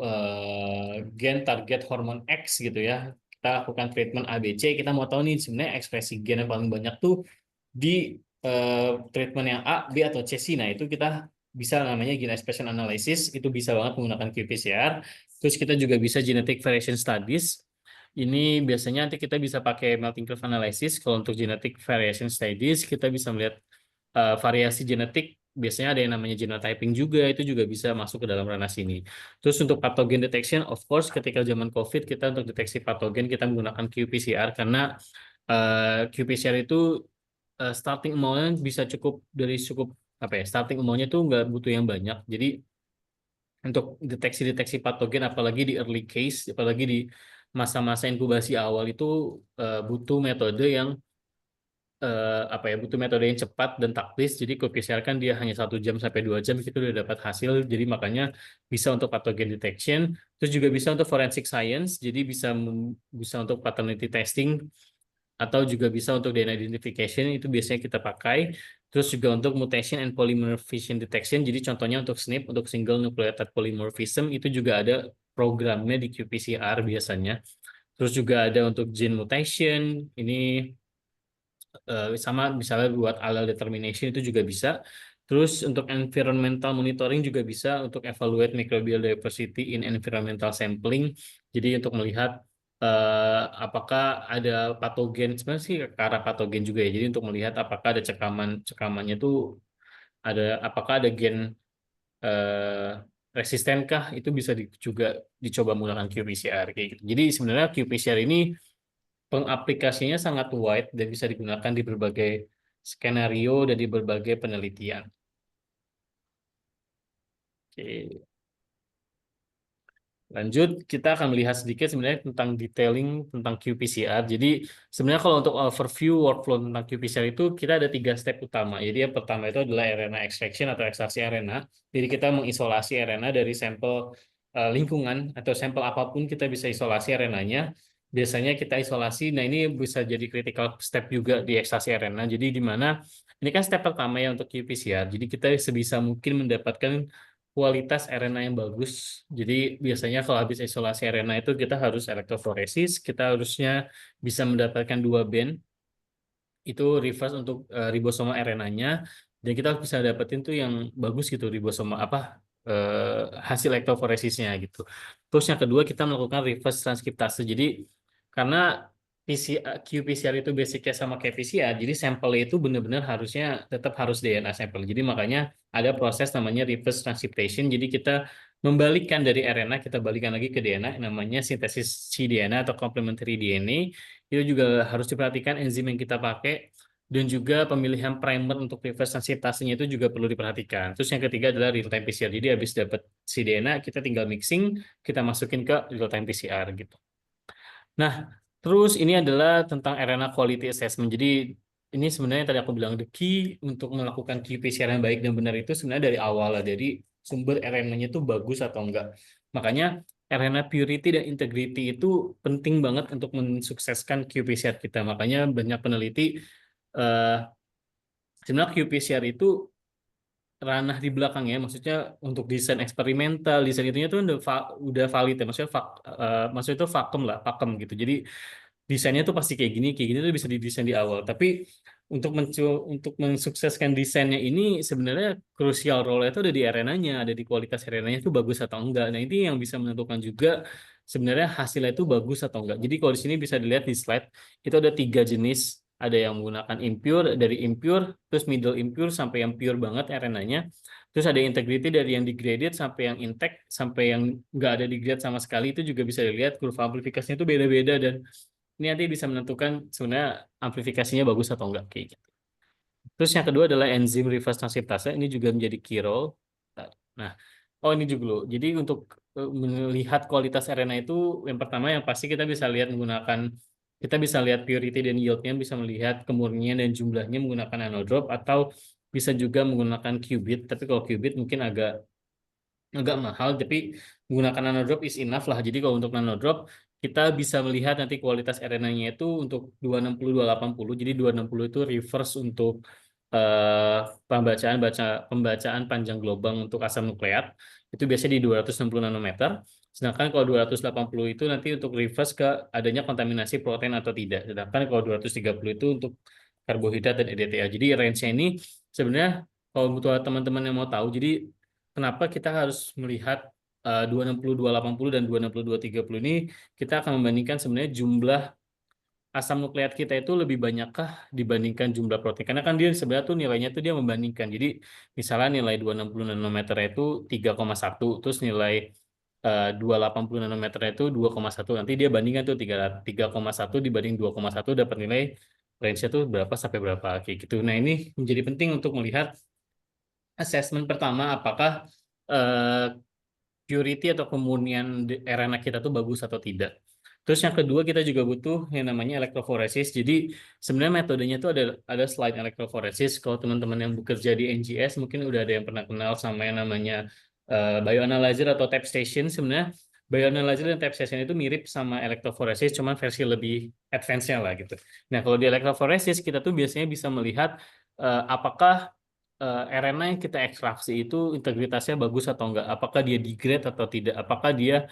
gen target hormon X gitu ya. Kita lakukan treatment ABC, kita mau tahu nih sebenarnya ekspresi gen yang paling banyak tuh di treatment yang A, B, atau C sih. Nah, itu kita bisa namanya gene expression analysis, itu bisa banget menggunakan qPCR. Terus kita juga bisa genetic variation studies. Ini biasanya nanti kita bisa pakai melting curve analysis. Kalau untuk genetic variation studies, kita bisa melihat variasi genetik. Biasanya ada yang namanya genotyping juga, itu juga bisa masuk ke dalam ranah sini. Terus untuk pathogen detection, of course, ketika zaman COVID, kita untuk deteksi patogen, kita menggunakan qPCR, karena qPCR itu starting amount-nya bisa cukup apa ya, starting amount-nya tuh nggak butuh yang banyak. Jadi untuk deteksi patogen, apalagi di early case, apalagi di masa-masa inkubasi awal itu butuh metode yang butuh metode yang cepat dan taktis. Jadi qPCR kan dia hanya 1 jam sampai 2 jam kita udah dapat hasil. Jadi makanya bisa untuk pathogen detection, terus juga bisa untuk forensic science. Jadi bisa untuk paternity testing, atau juga bisa untuk DNA identification, itu biasanya kita pakai. Terus juga untuk mutation and polymorphism detection. Jadi contohnya untuk SNP, untuk single nucleotide polymorphism, itu juga ada programnya di qPCR biasanya. Terus juga ada untuk gene mutation, ini sama misalnya buat allele determination itu juga bisa. Terus untuk environmental monitoring juga bisa untuk evaluate microbial diversity in environmental sampling. Jadi untuk melihat apakah ada patogen, sebenarnya sih ke arah patogen juga ya. Jadi untuk melihat apakah ada cekamannya tuh apakah ada gen resistenkah, itu bisa juga dicoba menggunakan qPCR kayak gitu. Jadi sebenarnya qPCR ini pengaplikasinya sangat wide dan bisa digunakan di berbagai skenario dan di berbagai penelitian. Oke. Lanjut, kita akan melihat sedikit sebenarnya tentang detailing tentang qPCR. Jadi sebenarnya kalau untuk overview workflow tentang qPCR itu kita ada 3 step utama. Jadi yang pertama itu adalah RNA extraction atau ekstraksi RNA. Jadi kita mengisolasi RNA dari sampel lingkungan atau sampel apapun, kita bisa isolasi RNA-nya. Biasanya kita isolasi, nah ini bisa jadi critical step juga di ekstraksi RNA. Jadi di mana ini kan step pertama ya untuk qPCR. Jadi kita sebisa mungkin mendapatkan kualitas RNA yang bagus. Jadi biasanya kalau habis isolasi RNA itu kita harus elektroforesis, kita harusnya bisa mendapatkan 2 band, itu reverse untuk ribosoma RNA-nya, dan kita bisa dapetin tuh yang bagus gitu, ribosoma hasil elektroforesisnya gitu. Terus yang kedua kita melakukan reverse transkriptase. Jadi karena qPCR itu basicnya sama kayak PCR, jadi sampelnya itu benar-benar tetap harus DNA sampel. Jadi makanya ada proses namanya reverse transcriptation. Jadi kita membalikkan dari RNA, kita balikan lagi ke DNA, namanya sintesis cDNA atau complementary DNA. Itu juga harus diperhatikan enzim yang kita pakai, dan juga pemilihan primer untuk reverse transkriptasenya itu juga perlu diperhatikan. Terus yang ketiga adalah real time PCR. Jadi habis dapat cDNA, kita tinggal mixing, kita masukin ke real time PCR gitu. Nah, terus ini adalah tentang RNA quality assessment. Jadi ini sebenarnya tadi aku bilang the key untuk melakukan qPCR yang baik dan benar itu sebenarnya dari awal lah, dari sumber RNA-nya itu bagus atau enggak. Makanya RNA purity dan integrity itu penting banget untuk mensukseskan qPCR kita. Makanya banyak peneliti sebenarnya qPCR itu ranah di belakangnya, maksudnya untuk desain eksperimental, desain itunya tuh udah valid ya, maksudnya itu pakem gitu. Jadi desainnya tuh pasti kayak gini tuh bisa didesain di awal. Tapi untuk mensukseskan desainnya ini sebenarnya krusial role itu ada di RNA-nya, ada di kualitas RNA-nya itu bagus atau enggak. Nah, ini yang bisa menentukan juga sebenarnya hasilnya itu bagus atau enggak. Jadi kalau di sini bisa dilihat di slide, itu ada 3 jenis. Ada yang menggunakan impure, dari impure, terus middle impure sampai yang pure banget RNA-nya. Terus ada integrity dari yang degraded sampai yang intact, sampai yang nggak ada degrade sama sekali. Itu juga bisa dilihat kurva amplifikasinya itu beda-beda, dan ini nanti bisa menentukan sebenarnya amplifikasinya bagus atau enggak kayak gitu. Terus yang kedua adalah enzim reverse transkriptase, ini juga menjadi key role. Nah, ini juga loh. Jadi untuk melihat kualitas RNA itu, yang pertama yang pasti kita bisa lihat purity dan yieldnya, bisa melihat kemurnian dan jumlahnya menggunakan nanodrop, atau bisa juga menggunakan qubit. Tapi kalau qubit mungkin agak mahal, tapi menggunakan nanodrop is enough lah. Jadi kalau untuk nanodrop kita bisa melihat nanti kualitas RNA-nya itu untuk 260 280. Jadi 260 itu reverse untuk pembacaan panjang gelombang untuk asam nukleat. itu biasanya di 260 nanometer. Sedangkan kalau 280 itu nanti untuk reverse ke adanya kontaminasi protein atau tidak. Sedangkan kalau 230 itu untuk karbohidrat dan EDTA. Jadi range-nya ini sebenarnya kalau buat teman-teman yang mau tahu, jadi kenapa kita harus melihat 260, 280 dan 260, 230 ini, kita akan membandingkan sebenarnya jumlah asam nukleat kita itu lebih banyakkah dibandingkan jumlah protein. Karena kan dia sebenarnya tuh nilainya tuh dia membandingkan. Jadi misalnya nilai 260 nanometer itu 3,1, terus nilai 280 nanometer itu 2,1. Nanti dia bandingkan tuh 3,1 dibanding 2,1 dapat nilai range-nya tuh berapa sampai berapa kayak gitu. Nah, ini menjadi penting untuk melihat assessment pertama apakah purity atau kemurnian RNA kita tuh bagus atau tidak. Terus yang kedua kita juga butuh yang namanya elektroforesis. Jadi sebenarnya metodenya itu ada slide elektroforesis. Kalau teman-teman yang bekerja di NGS mungkin udah ada yang pernah kenal sama yang namanya bioanalyzer atau tap station. Sebenarnya bioanalyzer dan tap station itu mirip sama elektroforesis, cuman versi lebih advance-nya lah gitu. Nah kalau di elektroforesis kita tuh biasanya bisa melihat apakah RNA yang kita ekstraksi itu integritasnya bagus atau enggak, apakah dia degrade atau tidak, apakah dia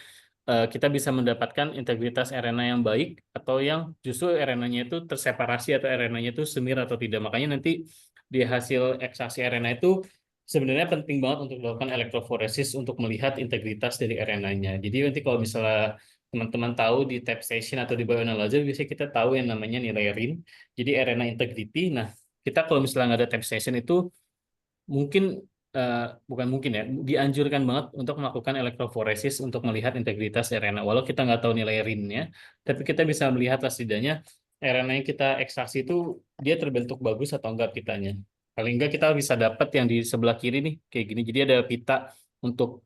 kita bisa mendapatkan integritas RNA yang baik atau yang justru RNA-nya itu terseparasi atau RNA-nya itu semir atau tidak. Makanya nanti di hasil ekstraksi RNA itu sebenarnya penting banget untuk dilakukan elektroforesis untuk melihat integritas dari RNA-nya. Jadi nanti kalau misalnya teman-teman tahu di tap station atau di bioanalyzer biasanya kita tahu yang namanya nilai RIN, jadi RNA integrity. Nah, kita kalau misalnya nggak ada tap station itu mungkin bukan mungkin ya, dianjurkan banget untuk melakukan elektroforesis untuk melihat integritas RNA. Walau kita nggak tahu nilai RIN-nya, tapi kita bisa melihat setidaknya RNA yang kita ekstraksi itu dia terbentuk bagus atau enggak pitanya. Paling enggak kita bisa dapat yang di sebelah kiri nih, kayak gini. Jadi ada pita untuk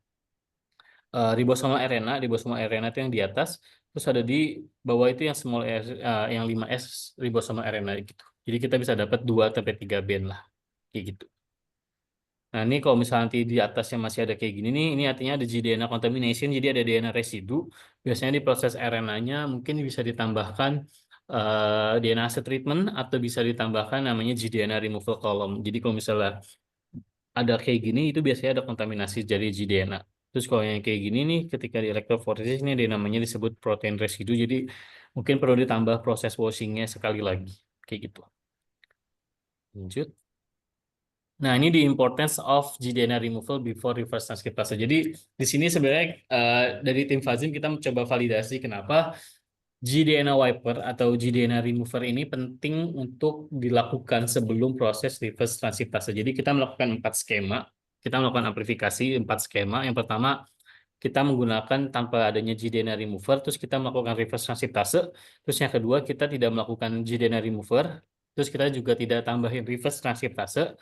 ribosomal RNA itu yang di atas, terus ada di bawah itu yang small r, yang 5S ribosomal RNA gitu. Jadi kita bisa dapat 2-3 band lah, kayak gitu. Nah, ini kalau misalnya nanti di atasnya masih ada kayak gini nih, ini artinya ada gDNA contamination, jadi ada DNA residu. Biasanya di proses RNA-nya mungkin bisa ditambahkan DNA acid treatment atau bisa ditambahkan namanya gDNA removal column. Jadi kalau misalnya ada kayak gini, itu biasanya ada kontaminasi dari gDNA. Terus kalau yang kayak gini nih, ketika di elektroforesis ini ada namanya disebut protein residu, jadi mungkin perlu ditambah proses washingnya sekali lagi, kayak gitu. Lanjut. Nah, ini the importance of gDNA removal before reverse transkriptase. Jadi, di sini sebenarnya dari tim Fazim kita mencoba validasi kenapa gDNA wiper atau gDNA remover ini penting untuk dilakukan sebelum proses reverse transkriptase. Jadi, kita melakukan 4 skema. Kita melakukan amplifikasi 4 skema. Yang pertama, kita menggunakan tanpa adanya gDNA remover, terus kita melakukan reverse transkriptase. Terus yang kedua, kita tidak melakukan gDNA remover. Terus kita juga tidak tambahin reverse transkriptase.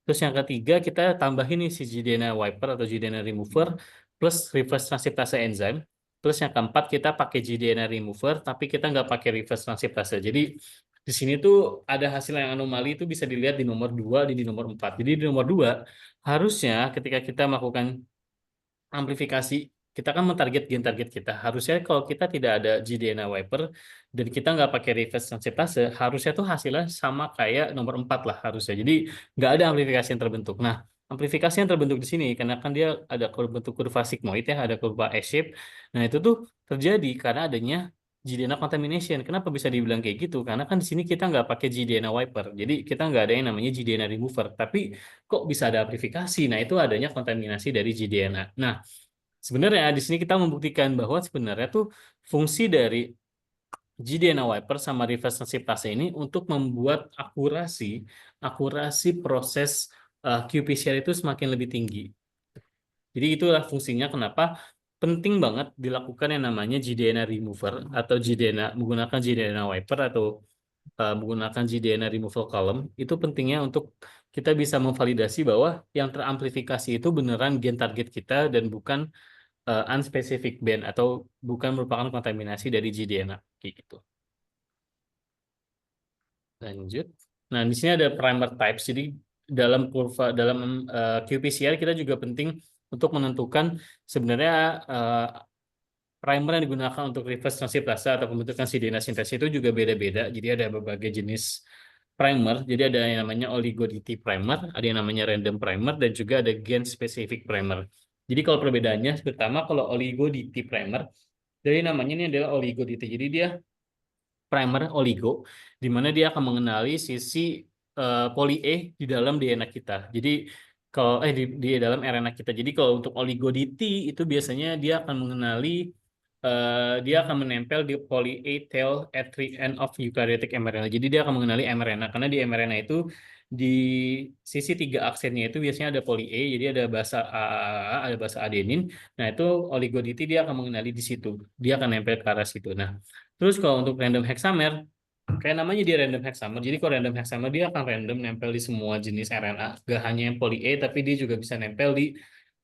Terus yang ketiga kita tambahin nih si gDNA wiper atau gDNA remover plus reverse transkriptase enzim. Plus yang keempat kita pakai gDNA remover tapi kita nggak pakai reverse transkriptase. Jadi di sini tuh ada hasil yang anomali itu bisa dilihat di nomor 2 dan di nomor 4. Jadi di nomor 2 harusnya ketika kita melakukan amplifikasi kita kan mentarget gen target kita. Harusnya kalau kita tidak ada gDNA wiper dan kita nggak pakai reverse transkriptase, harusnya tuh hasilnya sama kayak nomor 4 lah harusnya. Jadi nggak ada amplifikasi yang terbentuk. Nah, amplifikasi yang terbentuk di sini karena kan dia ada bentuk kurva sigmoid ya, ada kurva S-shape. Nah, itu tuh terjadi karena adanya gDNA contamination. Kenapa bisa dibilang kayak gitu? Karena kan di sini kita nggak pakai gDNA wiper. Jadi kita nggak ada yang namanya gDNA remover. Tapi kok bisa ada amplifikasi? Nah, itu adanya kontaminasi dari gDNA. Nah, sebenarnya di sini kita membuktikan bahwa sebenarnya tuh fungsi dari gDNA wiper sama reverse transkriptase ini untuk membuat akurasi proses qPCR itu semakin lebih tinggi. Jadi itulah fungsinya kenapa penting banget dilakukan yang namanya gDNA remover atau menggunakan gDNA wiper atau menggunakan gDNA removal column. Itu pentingnya untuk kita bisa memvalidasi bahwa yang teramplifikasi itu beneran gen target kita dan bukan unspecific band atau bukan merupakan kontaminasi dari gDNA kayak gitu. Lanjut. Nah, di sini ada primer types. Jadi dalam qPCR kita juga penting untuk menentukan sebenarnya primer yang digunakan untuk reverse transkriptase atau pembentukan cDNA sintesis itu juga beda-beda. Jadi ada berbagai jenis primer. Jadi ada yang namanya oligo-DT primer, ada yang namanya random primer dan juga ada gen specific primer. Jadi kalau perbedaannya, pertama kalau oligo DT primer, dari namanya ini adalah oligo DT. Jadi dia primer oligo, di mana dia akan mengenali sisi poli E di dalam DNA kita. Jadi kalau di dalam RNA kita. Jadi kalau untuk oligo DT itu biasanya dia akan mengenali dia akan menempel di poly A tail at three end of eukaryotic mRNA. Jadi dia akan mengenali mRNA karena di mRNA itu di sisi 3 aksennya itu biasanya ada poly A, jadi ada basa AAA, ada basa adenin. Nah, itu oligo DT dia akan mengenali di situ. Dia akan nempel ke arah situ. Nah, terus kalau untuk random hexamer, kayak namanya dia random hexamer. Jadi kalau random hexamer dia akan random nempel di semua jenis RNA. Gak hanya yang poly A, tapi dia juga bisa nempel di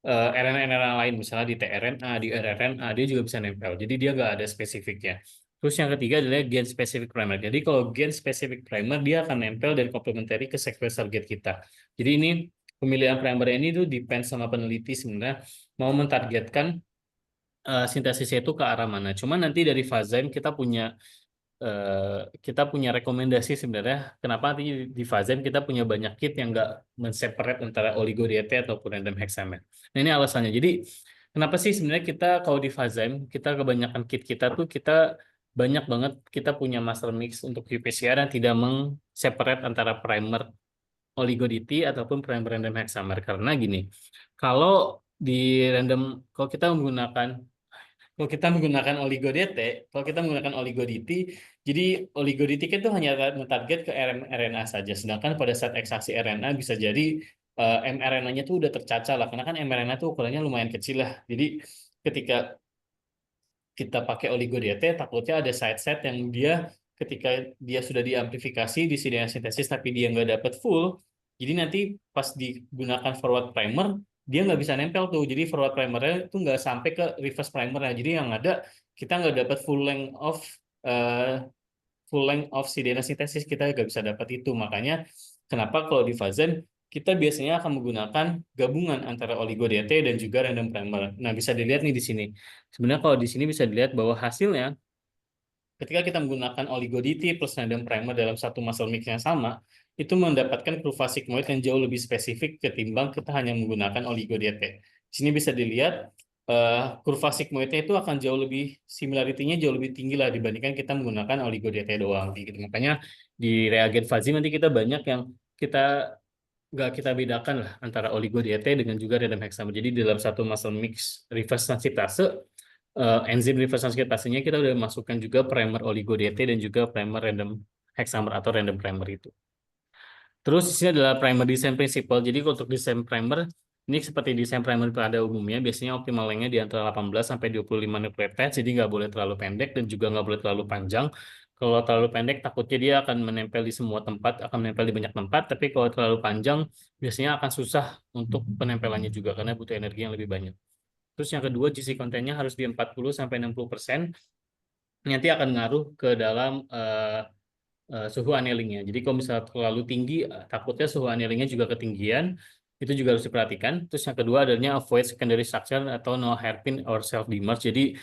RNA-RNA lain. Misalnya di tRNA, di rRNA, dia juga bisa nempel. Jadi dia gak ada spesifiknya. Terus yang ketiga adalah gen specific primer. Jadi kalau gen specific primer, dia akan nempel dari complementary ke sequence target kita. Jadi ini pemilihan primer ini tuh depend sama peneliti sebenarnya mau mentargetkan sintesisnya itu ke arah mana. Cuma nanti dari Fazyme kita punya rekomendasi sebenarnya kenapa nanti di Fazyme kita punya banyak kit yang nggak men-separate antara oligo DT ataupun random hexamer. Nah ini alasannya. Jadi kenapa sih sebenarnya kita kalau di Fazyme kita kebanyakan kit kita tuh kita banyak banget kita punya master mix untuk qPCR yang tidak meng-separate antara primer oligo DT ataupun primer random hexamer karena gini. Kalau kalau kita menggunakan oligo DT, kalau kita menggunakan oligo DT, jadi oligo DT itu hanya target ke RNA saja. Sedangkan pada saat ekstraksi RNA bisa jadi mRNA-nya tuh udah tercacah lah, karena kan mRNA tuh ukurannya lumayan kecil lah. Jadi ketika kita pakai oligo DT, takutnya ada side set yang dia ketika dia sudah diamplifikasi di DNA sintesis tapi dia nggak dapat full, jadi nanti pas digunakan forward primer dia nggak bisa nempel tuh. Jadi forward primernya itu nggak sampai ke reverse primernya. Jadi yang ada kita nggak dapat full length of si DNA sintesis, kita nggak bisa dapat itu. Makanya kenapa kalau di Fazyme kita biasanya akan menggunakan gabungan antara oligo DT dan juga random primer. Nah, bisa dilihat nih di sini. Sebenarnya kalau di sini bisa dilihat bahwa hasilnya ketika kita menggunakan oligo DT plus random primer dalam satu muscle mix yang sama, itu mendapatkan kurva sigmoid yang jauh lebih spesifik ketimbang kita hanya menggunakan oligo DT. Di sini bisa dilihat kurva sigmoidnya itu akan jauh lebih similarity-nya jauh lebih tinggi lah dibandingkan kita menggunakan oligo DT doang gitu. Makanya di reagen Fazyme nanti kita banyak yang nggak kita bedakan lah antara oligo DT dengan juga random hexamer. Jadi dalam satu muscle mix reverse transkriptase, enzim reverse transkriptasenya kita udah masukkan juga primer oligo DT dan juga primer random hexamer atau random primer itu. Terus di sini adalah primer design principle. Jadi untuk desain primer ini seperti desain primer pada umumnya, biasanya optimal lengthnya di antara 18 sampai 25 nukleotides, jadi nggak boleh terlalu pendek dan juga nggak boleh terlalu panjang. Kalau terlalu pendek, takutnya dia akan menempel di semua tempat, akan menempel di banyak tempat, tapi kalau terlalu panjang, biasanya akan susah untuk penempelannya juga, karena butuh energi yang lebih banyak. Terus yang kedua, GC kontennya harus di 40-60%, nanti akan ngaruh ke dalam suhu annealingnya. Jadi kalau misalnya terlalu tinggi, takutnya suhu annealingnya juga ketinggian, itu juga harus diperhatikan. Terus yang kedua adanya avoid secondary structure atau no hairpin or self demerge. Jadi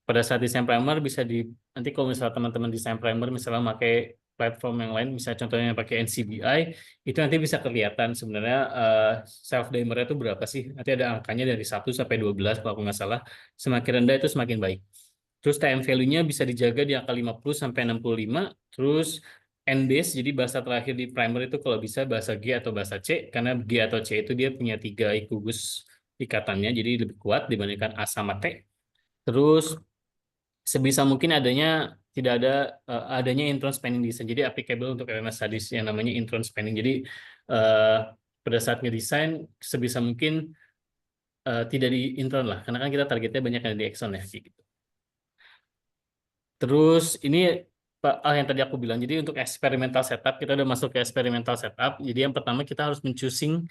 pada saat desain primer bisa nanti kalau misalnya teman-teman desain primer misalnya pakai platform yang lain, misalnya contohnya pakai NCBI, itu nanti bisa kelihatan sebenarnya self dimernya itu berapa sih. Nanti ada angkanya dari 1 sampai 12 kalau aku nggak salah. Semakin rendah itu semakin baik. Terus time value-nya bisa dijaga di angka 50 sampai 65. Terus N-base, jadi bahasa terakhir di primer itu kalau bisa bahasa G atau bahasa C, karena G atau C itu dia punya 3 gugus ikatannya, jadi lebih kuat dibandingkan A sama T. Terus sebisa mungkin tidak adanya intron spanning design, jadi applicable untuk RNA studies yang namanya intron spanning. Jadi pada saat ngedesain sebisa mungkin tidak di intron lah, karena kan kita targetnya banyak yang di exon ya gitu. Terus ini yang tadi aku bilang, jadi untuk experimental setup kita udah masuk ke experimental setup. Jadi yang pertama kita harus choosing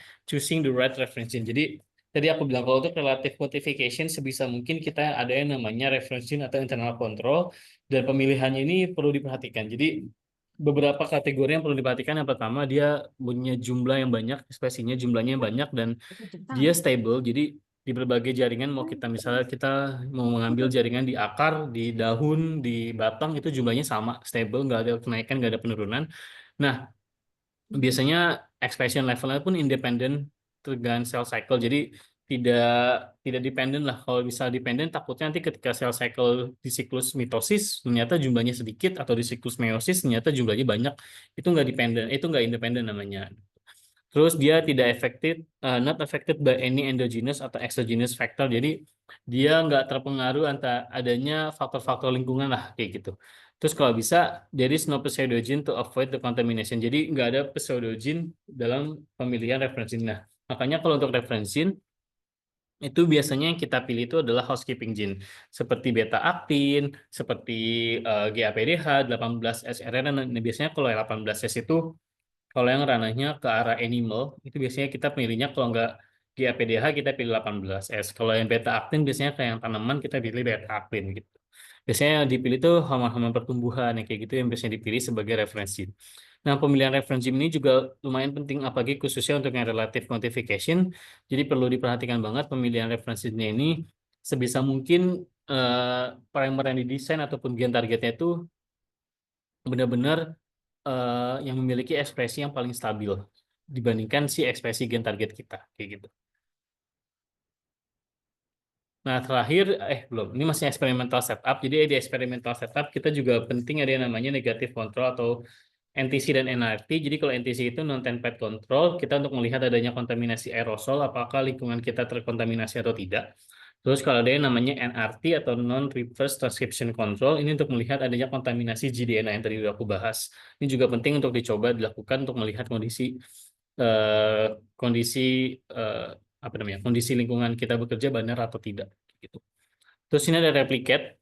the right reference gene. Jadi tadi aku bilang kalau untuk relative modification sebisa mungkin kita ada yang namanya reference gene atau internal control, dan pemilihannya ini perlu diperhatikan. Jadi beberapa kategori yang perlu diperhatikan. Yang pertama dia punya jumlah yang banyak, spesiesnya jumlahnya yang banyak, dan dia stable. Jadi di berbagai jaringan, mau kita misalnya kita mau mengambil jaringan di akar, di daun, di batang, itu jumlahnya sama, stable, nggak ada kenaikan, nggak ada penurunan. Nah, biasanya expression levelnya pun independen dengan cell cycle, jadi tidak dependen lah. Kalau bisa dependen, takutnya nanti ketika cell cycle di siklus mitosis ternyata jumlahnya sedikit, atau di siklus meiosis ternyata jumlahnya banyak. Itu nggak dependen, itu nggak independen namanya. Terus dia tidak not affected by any endogenous atau exogenous factor. Jadi dia nggak terpengaruh antara adanya faktor-faktor lingkungan lah kayak gitu. Terus kalau bisa, there is no pseudogene to avoid the contamination. Jadi nggak ada pseudogene dalam pemilihan referensi. Nah, makanya kalau untuk referensi itu biasanya yang kita pilih itu adalah housekeeping gene seperti beta aktin, seperti GAPDH, 18S-RNA. Nah, biasanya kalau 18S itu kalau yang ranahnya ke arah animal, itu biasanya kita pilihnya kalau nggak GAPDH kita pilih 18S. Kalau yang beta aktin biasanya kayak yang tanaman kita pilih beta aktin gitu. Biasanya yang dipilih tuh hormon-hormon pertumbuhan yang kayak gitu yang biasanya dipilih sebagai referensi. Nah, pemilihan referensi ini juga lumayan penting apalagi khususnya untuk yang relative quantification. Jadi perlu diperhatikan banget pemilihan referensinya ini sebisa mungkin primer yang didesain ataupun gen targetnya itu benar-benar yang memiliki ekspresi yang paling stabil dibandingkan si ekspresi gen target kita kayak gitu. Nah, terakhir belum, ini masih eksperimental setup. Jadi di eksperimental setup kita juga penting ada yang namanya negative control atau NTC dan NRT. Jadi kalau NTC itu non-temperature control, kita untuk melihat adanya kontaminasi aerosol, apakah lingkungan kita terkontaminasi atau tidak. Terus kalau ada yang namanya NRT atau non-reverse transcription control, ini untuk melihat adanya kontaminasi gDNA yang tadi aku bahas. Ini juga penting untuk dicoba dilakukan untuk melihat kondisi lingkungan kita bekerja benar atau tidak. Gitu. Terus ini ada replicate.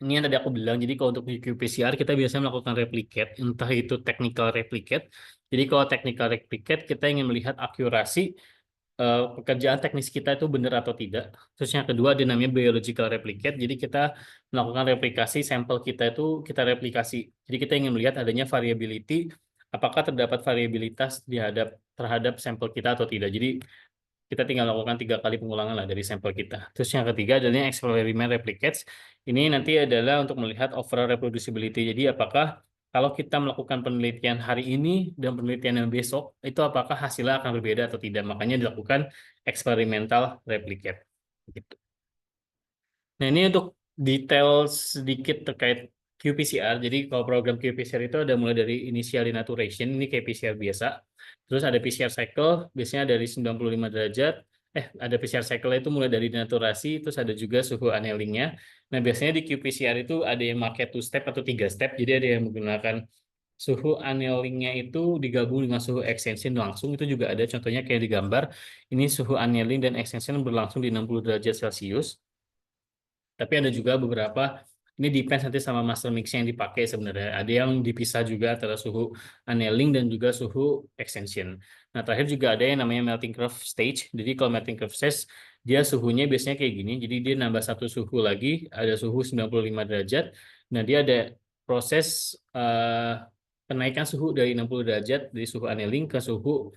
Ini yang tadi aku bilang, jadi kalau untuk qPCR kita biasanya melakukan replicate, entah itu technical replicate. Jadi kalau technical replicate kita ingin melihat akurasi pekerjaan teknis kita itu benar atau tidak. Terus yang kedua ada namanya biological replicate. Jadi kita melakukan replikasi sampel kita itu kita replikasi. Jadi kita ingin melihat adanya variability, apakah terdapat variabilitas terhadap sampel kita atau tidak. Jadi kita tinggal lakukan 3 kali pengulangan lah dari sampel kita. Terus yang ketiga adalah experiment replicates. Ini nanti adalah untuk melihat overall reproducibility. Jadi apakah kalau kita melakukan penelitian hari ini dan penelitian yang besok, itu apakah hasilnya akan berbeda atau tidak. Makanya dilakukan experimental replicate. Gitu. Nah, ini untuk detail sedikit terkait qPCR. Jadi kalau program qPCR itu ada mulai dari initial denaturation, ini kayak PCR biasa. Terus ada PCR cycle, biasanya dari 95 derajat. Ada PCR cycle itu mulai dari denaturasi, terus ada juga suhu annealingnya. Nah, biasanya di qPCR itu ada yang pakai 2 step atau 3 step. Jadi ada yang menggunakan suhu annealingnya itu digabung dengan suhu extension langsung. Itu juga ada contohnya kayak di gambar. Ini suhu annealing dan extension berlangsung di 60 derajat Celcius. Tapi ada juga beberapa, ini depends nanti sama master mix yang dipakai sebenarnya. Ada yang dipisah juga antara suhu annealing dan juga suhu extension. Nah, terakhir juga ada yang namanya melting curve stage. Jadi kalau melting curve stage, dia suhunya biasanya kayak gini. Jadi dia nambah satu suhu lagi, ada suhu 95 derajat. Nah, dia ada proses kenaikan suhu dari 60 derajat, dari suhu annealing ke suhu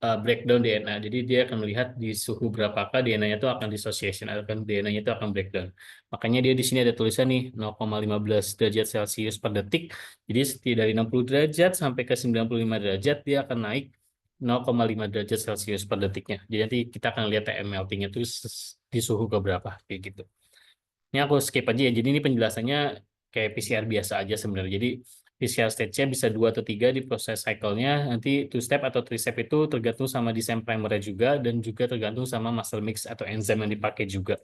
breakdown DNA. Jadi dia akan melihat di suhu berapakah DNA-nya itu akan dissociation, DNA-nya itu akan breakdown. Makanya dia di sini ada tulisan nih 0,15 derajat Celcius per detik. Jadi dari 60 derajat sampai ke 95 derajat dia akan naik 0,5 derajat Celcius per detiknya. Jadi nanti kita akan lihat TM melting-nya itu di suhu ke berapa kayak gitu. Ini aku skip aja ya. Jadi ini penjelasannya kayak PCR biasa aja sebenarnya. Jadi PCR stage-nya bisa 2 atau 3 di proses cycle-nya. Nanti 2 step atau 3 step itu tergantung sama desain primer-nya juga dan juga tergantung sama master mix atau enzim yang dipakai juga.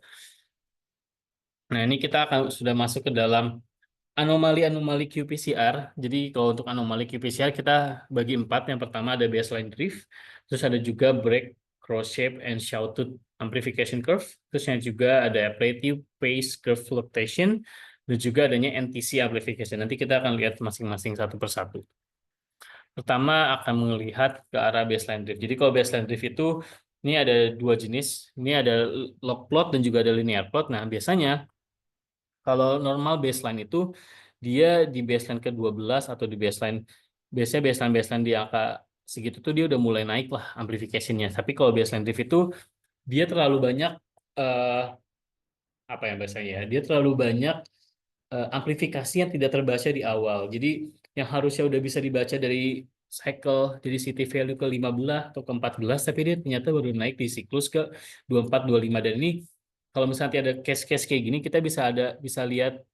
Nah, ini kita akan sudah masuk ke dalam anomali-anomali qPCR. Jadi kalau untuk anomali qPCR kita bagi 4. Yang pertama ada baseline drift, terus ada juga break, cross shape, and shawtooth amplification curve. Terus yang juga ada plateau phase curve fluctuation, dan juga adanya NTC amplification. Nanti kita akan lihat masing-masing satu persatu. Pertama akan melihat ke arah baseline drift. Jadi kalau baseline drift itu ini ada 2 jenis. Ini ada log plot dan juga ada linear plot. Nah, biasanya kalau normal baseline itu dia di baseline ke-12 atau di biasanya baseline di angka segitu tuh dia udah mulai naik lah amplification-nya. Tapi kalau baseline drift itu dia terlalu banyak apa ya bahasanya ya? Dia terlalu banyak amplifikasi yang tidak terbaca di awal. Jadi yang harusnya udah bisa dibaca dari cycle dari city value ke 15 atau ke 14, tapi dia ternyata baru naik di siklus ke 24, 25. Dan ini kalau misalnya ada case-case kayak gini, kita bisa lihat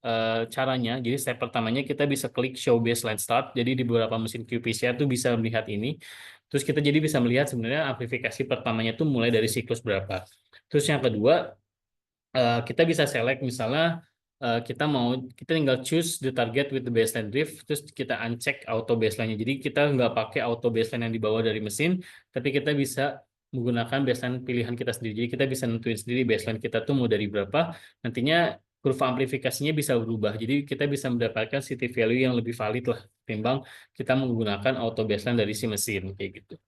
caranya. Jadi step pertamanya kita bisa klik show baseline start. Jadi di beberapa mesin qPCR tuh bisa melihat ini. Terus kita jadi bisa melihat sebenarnya amplifikasi pertamanya tuh mulai dari siklus berapa. Terus yang kedua, kita bisa select misalnya kita tinggal choose the target with the baseline drift, terus kita uncheck auto baseline-nya. Jadi kita nggak pakai auto baseline yang dibawa dari mesin, tapi kita bisa menggunakan baseline pilihan kita sendiri. Jadi kita bisa nentuin sendiri baseline kita tuh mau dari berapa. Nantinya kurva amplifikasinya bisa berubah. Jadi kita bisa mendapatkan city value yang lebih valid lah, ketimbang kita menggunakan auto baseline dari si mesin kayak gitu.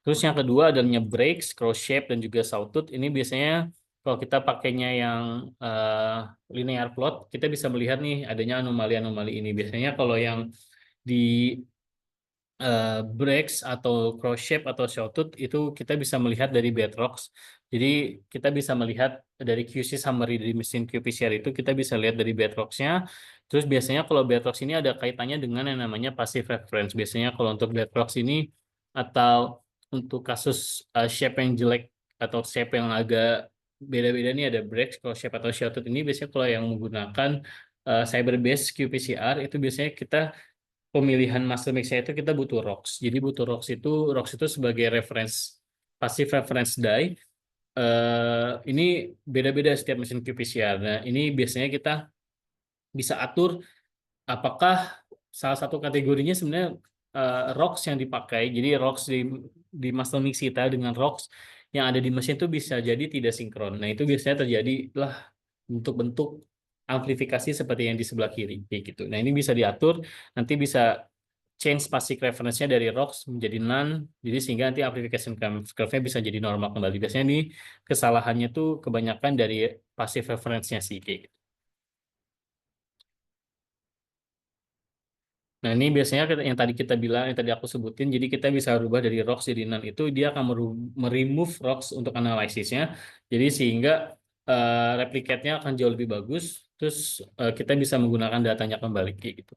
Terus yang kedua adanya breaks, cross shape, dan juga sawtooth. Ini biasanya kalau kita pakainya yang linear plot, kita bisa melihat nih adanya anomali-anomali ini. Biasanya kalau yang di breaks atau cross shape atau sawtooth itu kita bisa melihat dari bedrocks. Jadi kita bisa melihat dari QC summary dari mesin qPCR itu, kita bisa lihat dari bedrocks-nya. Terus biasanya kalau bedrocks ini ada kaitannya dengan yang namanya passive reference. Biasanya kalau untuk bedrocks ini atau untuk kasus shape yang jelek atau shape yang agak beda-beda nih, ada breaks, cross shape, atau sawtooth ini biasanya kalau yang menggunakan cyber-based qPCR itu biasanya kita pemilihan master mix-nya itu kita butuh ROX. Jadi butuh ROX itu sebagai reference, passive reference die. Ini beda-beda setiap mesin qPCR. Nah, ini biasanya kita bisa atur apakah salah satu kategorinya sebenarnya ROX yang dipakai. Jadi ROX di master mix kita dengan ROX yang ada di mesin itu bisa jadi tidak sinkron. Nah, itu biasanya terjadi lah bentuk-bentuk amplifikasi seperti yang di sebelah kiri kayak gitu. Nah, ini bisa diatur, nanti bisa change passive reference-nya dari ROX menjadi none, jadi sehingga nanti amplification curve-nya bisa jadi normal kembali. Biasanya ini kesalahannya tuh kebanyakan dari passive reference-nya sih kayak gitu. Nah, ini biasanya yang tadi kita bilang, yang tadi aku sebutin, jadi kita bisa rubah dari ROX jadi none, itu dia akan meremove ROX untuk analisisnya, jadi sehingga replicate-nya akan jauh lebih bagus, terus kita bisa menggunakan datanya kembali kayak gitu.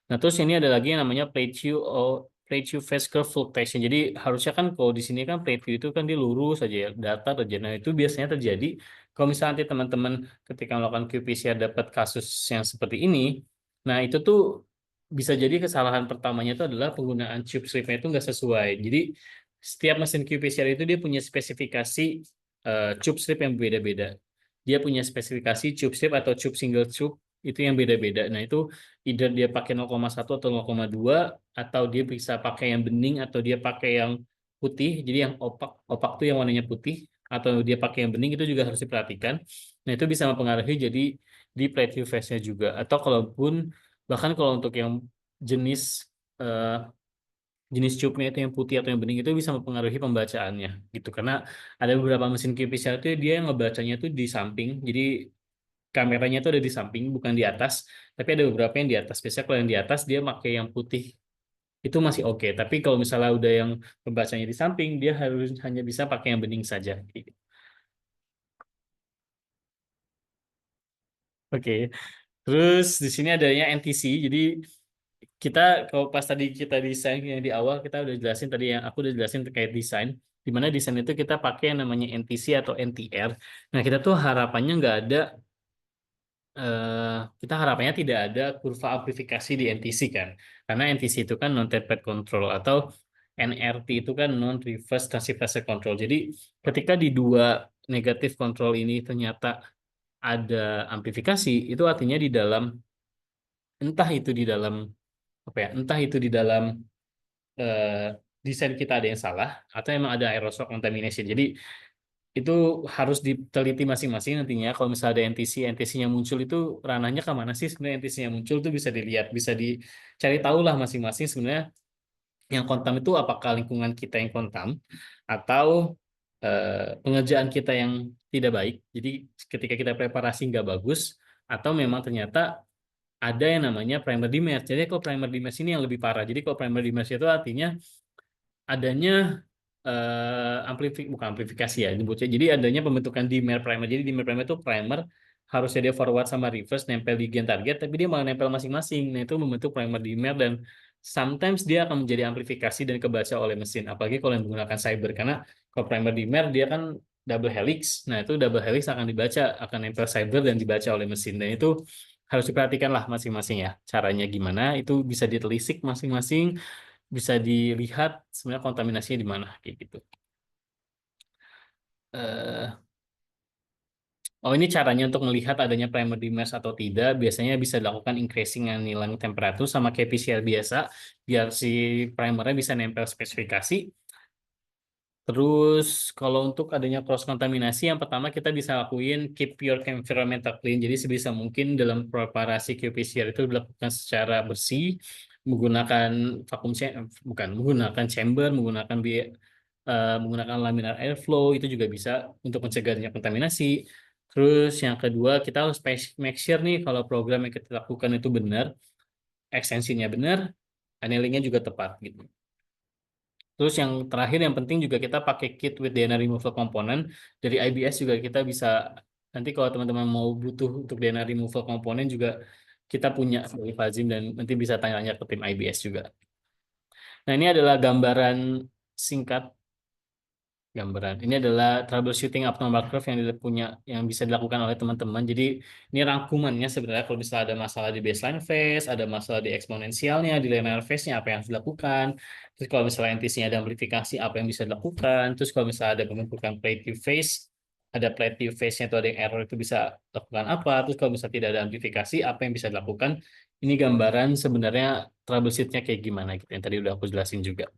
Nah, terus ini ada lagi yang namanya Plateau phase curve fluctuation. Jadi harusnya kan kalau di sini kan Plateau itu kan dia lurus aja ya, datar aja. Nah, itu biasanya terjadi kalau misalnya nanti teman-teman ketika melakukan qPCR dapat kasus yang seperti ini, nah itu tuh bisa jadi kesalahan pertamanya itu adalah penggunaan tube strip-nya itu nggak sesuai. Jadi setiap mesin qPCR itu dia punya spesifikasi tube strip yang berbeda-beda. Dia punya spesifikasi tube strip atau tube single tube itu yang beda-beda. Nah, itu either dia pakai 0,1 atau 0,2, atau dia bisa pakai yang bening atau dia pakai yang putih. Jadi yang opak tuh yang warnanya putih, atau dia pakai yang bening, itu juga harus diperhatikan. Nah, itu bisa mempengaruhi jadi di Plateau phase-nya juga. Atau kalaupun bahkan kalau untuk yang jenis tube-nya itu yang putih atau yang bening itu bisa mempengaruhi pembacaannya gitu, karena ada beberapa mesin qPCR itu dia yang ngebacanya itu di samping, jadi kameranya itu ada di samping bukan di atas, tapi ada beberapa yang di atas. Biasanya kalau yang di atas dia pakai yang putih itu masih oke, tapi kalau misalnya udah yang pembacanya di samping dia harus hanya bisa pakai yang bening saja. Oke. Terus di sini adanya NTC. Jadi kita kalau pas tadi kita desain yang di awal kita udah jelasin tadi, yang aku udah jelasin terkait desain, di mana desain itu kita pakai yang namanya NTC atau NTR. Nah, kita tuh harapannya nggak ada kita harapannya tidak ada kurva amplifikasi di NTC kan, karena NTC itu kan non tempered control, atau NRT itu kan non reverse transfer control. Jadi ketika di dua negatif control ini ternyata ada amplifikasi, itu artinya di dalam entah itu di dalam desain kita ada yang salah, atau emang ada aerosol contamination. Jadi itu harus diteliti masing-masing nantinya. Kalau misalnya ada NTC-nya muncul, itu ranahnya kemana sih sebenarnya NTC-nya muncul, itu bisa dilihat, bisa dicari tahu lah masing-masing sebenarnya yang kontam itu apakah lingkungan kita yang kontam, atau pengerjaan kita yang tidak baik. Jadi ketika kita preparasi nggak bagus, atau memang ternyata ada yang namanya primer demerge. Jadi kalau primer demerge ini yang lebih parah. Jadi kalau primer demerge itu artinya adanya bukan amplifikasi ya disebutnya. Jadi adanya pembentukan dimer primer. Jadi dimer primer itu primer harusnya dia forward sama reverse nempel di gen target, tapi dia malah nempel masing-masing. Nah, itu membentuk primer dimer, dan sometimes dia akan menjadi amplifikasi dan kebaca oleh mesin, apalagi kalau yang menggunakan cyber, karena kalau primer dimer dia kan double helix, nah itu double helix akan dibaca, akan nempel cyber dan dibaca oleh mesin, dan itu harus diperhatikan lah masing-masing ya, caranya gimana, itu bisa ditelisik masing-masing, bisa dilihat sebenarnya kontaminasinya di mana, kayak gitu. Oh, ini caranya untuk melihat adanya primer dimers atau tidak. Biasanya bisa dilakukan increasing annealing temperature sama kayak PCR biasa, biar si primernya bisa nempel spesifikasi. Terus kalau untuk adanya cross kontaminasi, yang pertama kita bisa lakuin keep your environmental clean. Jadi sebisa mungkin dalam preparasi qPCR itu dilakukan secara bersih, menggunakan bukan menggunakan chamber, menggunakan laminar airflow, itu juga bisa untuk mencegah adanya kontaminasi. Terus yang kedua, kita harus make sure nih kalau program yang kita lakukan itu benar, ekstensinya benar, annealingnya juga tepat gitu. Terus yang terakhir yang penting juga kita pakai kit with DNA removal component dari IBS juga kita bisa, nanti kalau teman-teman mau butuh untuk DNA removal component juga kita punya dari Fazim, dan nanti bisa tanya-tanya ke tim IBS juga. Nah, ini adalah gambaran singkat. Ini adalah troubleshooting abnormal curve yang bisa dilakukan oleh teman-teman. Jadi ini rangkumannya sebenarnya kalau misalnya ada masalah di baseline phase, ada masalah di eksponensialnya, di linear phase-nya apa yang harus dilakukan. Terus kalau misalnya NTC-nya ada amplifikasi, apa yang bisa dilakukan. Terus kalau misalnya ada pembentukan plateau phase, ada plateau phase-nya itu ada yang error, itu bisa lakukan apa. Terus kalau misalnya tidak ada amplifikasi, apa yang bisa dilakukan. Ini gambaran sebenarnya troubleshoot-nya kayak gimana gitu, yang tadi udah aku jelasin juga.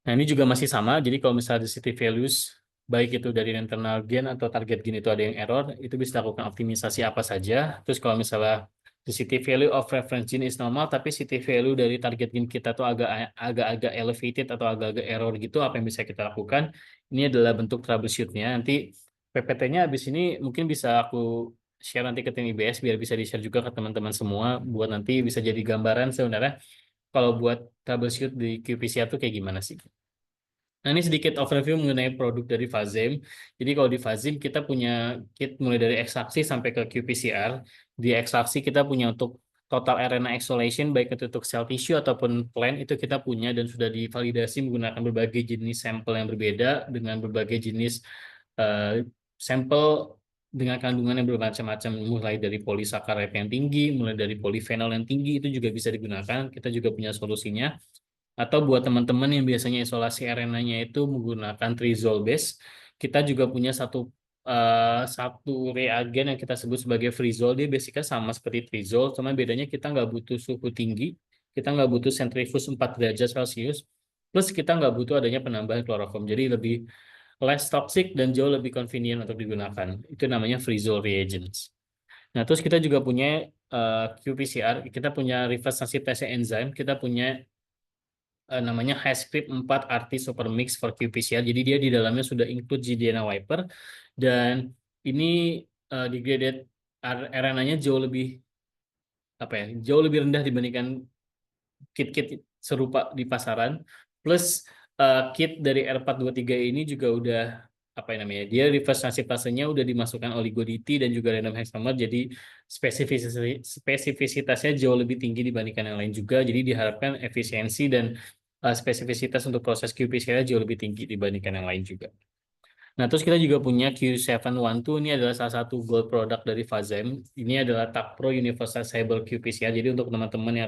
Nah, ini juga masih sama. Jadi kalau misalnya density values, baik itu dari internal gain atau target gain itu ada yang error, itu bisa dilakukan optimisasi apa saja. Terus kalau misalnya density value of reference gene is normal, tapi city value dari target gain kita tuh agak-agak elevated atau agak-agak error gitu, apa yang bisa kita lakukan? Ini adalah bentuk troubleshoot-nya. Nanti PPT-nya habis ini mungkin bisa aku share nanti ke tim IBS biar bisa di-share juga ke teman-teman semua, buat nanti bisa jadi gambaran sebenarnya kalau buat troubleshoot di qPCR itu kayak gimana sih? Nah, ini sedikit overview mengenai produk dari Fazem. Jadi kalau di Fazem kita punya kit mulai dari ekstraksi sampai ke qPCR. Di ekstraksi kita punya untuk total RNA isolation, baik itu untuk cell tissue ataupun plant, itu kita punya dan sudah divalidasi menggunakan berbagai jenis sampel yang berbeda dengan berbagai jenis sampel dengan kandungan yang bermacam-macam, mulai dari polisakarida yang tinggi, mulai dari polifenol yang tinggi, itu juga bisa digunakan. Kita juga punya solusinya. Atau buat teman-teman yang biasanya isolasi RNA-nya itu menggunakan trizol base, kita juga punya satu reagen yang kita sebut sebagai frizol. Dia basicnya sama seperti trizol, cuma bedanya kita nggak butuh suhu tinggi, kita nggak butuh sentrifuge 4 derajat Celcius, plus kita nggak butuh adanya penambahan kloroform. Jadi lebih less toxic dan jauh lebih convenient untuk digunakan. Itu namanya frizol reagents. Nah, terus kita juga punya qPCR, kita punya reverse sensitization enzyme, kita punya namanya HiScript 4 RT Supermix for qPCR. Jadi dia di dalamnya sudah include gDNA wiper, dan ini degraded RNA-nya jauh lebih jauh lebih rendah dibandingkan kit-kit serupa di pasaran. Plus kit dari R423 ini juga udah dia reverse transkriptasenya udah dimasukkan oligo-DT dan juga random hexamer, jadi spesifisitasnya jauh lebih tinggi dibandingkan yang lain juga. Jadi diharapkan efisiensi dan spesifisitas untuk proses qPCR jauh lebih tinggi dibandingkan yang lain juga. Nah, terus kita juga punya Q712, ini adalah salah satu gold product dari Fazem. Ini adalah TAC Pro Universal Stable qPCR. Jadi untuk teman-teman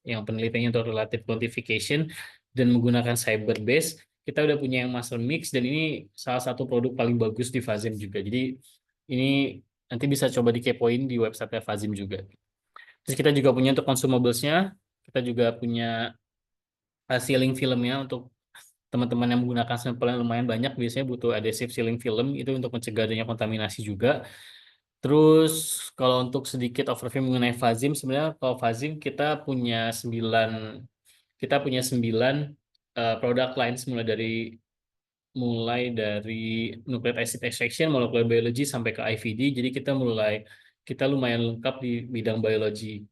yang penelitiannya untuk relative quantification dan menggunakan cyber base, kita udah punya yang master mix, dan ini salah satu produk paling bagus di Fazem juga. Jadi ini nanti bisa coba dikepoin di website Fazem juga. Terus kita juga punya untuk consumables-nya, kita juga punya sealing filmnya untuk teman-teman yang menggunakan sampel yang lumayan banyak, biasanya butuh adhesive sealing film, itu untuk mencegah adanya kontaminasi juga. Terus kalau untuk sedikit overview mengenai Fazim, sebenarnya kalau Fazim kita punya 9 produk lines, mulai dari nucleic acid extraction, molecular biology sampai ke IVD. Jadi kita lumayan lengkap di bidang biology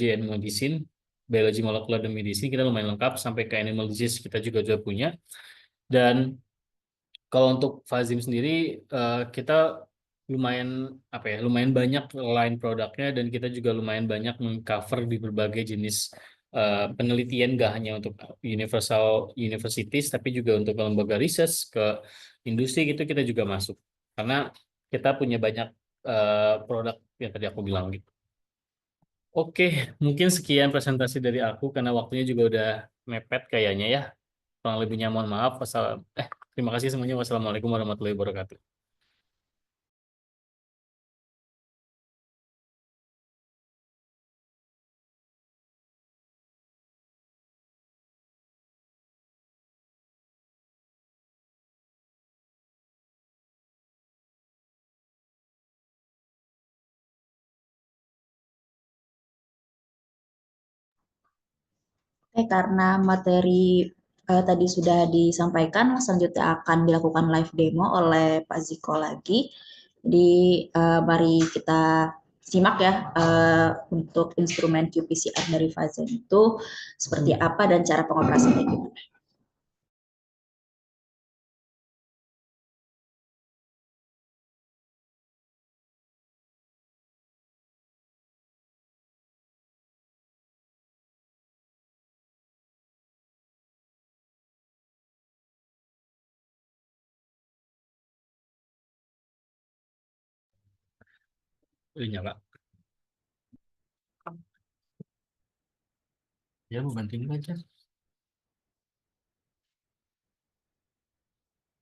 and medicine, biologi molekuler dan medicine kita lumayan lengkap, sampai ke animal disease kita juga punya. Dan kalau untuk Fazim sendiri kita lumayan banyak line produknya, dan kita juga lumayan banyak mengcover di berbagai jenis penelitian nggak hanya untuk universal universities tapi juga untuk lembaga research ke industri gitu kita juga masuk karena kita punya banyak produk yang tadi aku bilang gitu. Oke, mungkin sekian presentasi dari aku karena waktunya juga udah mepet kayaknya ya. Kurang lebihnya mohon maaf. Terima kasih semuanya. Wassalamualaikum warahmatullahi wabarakatuh. Oke, karena materi tadi sudah disampaikan, selanjutnya akan dilakukan live demo oleh Pak Ziko lagi. Jadi mari kita simak ya untuk instrumen qPCR dari Fazem itu seperti apa dan cara pengoperasiannya gimana. Udah nyala. Ya, mau bantuin aja.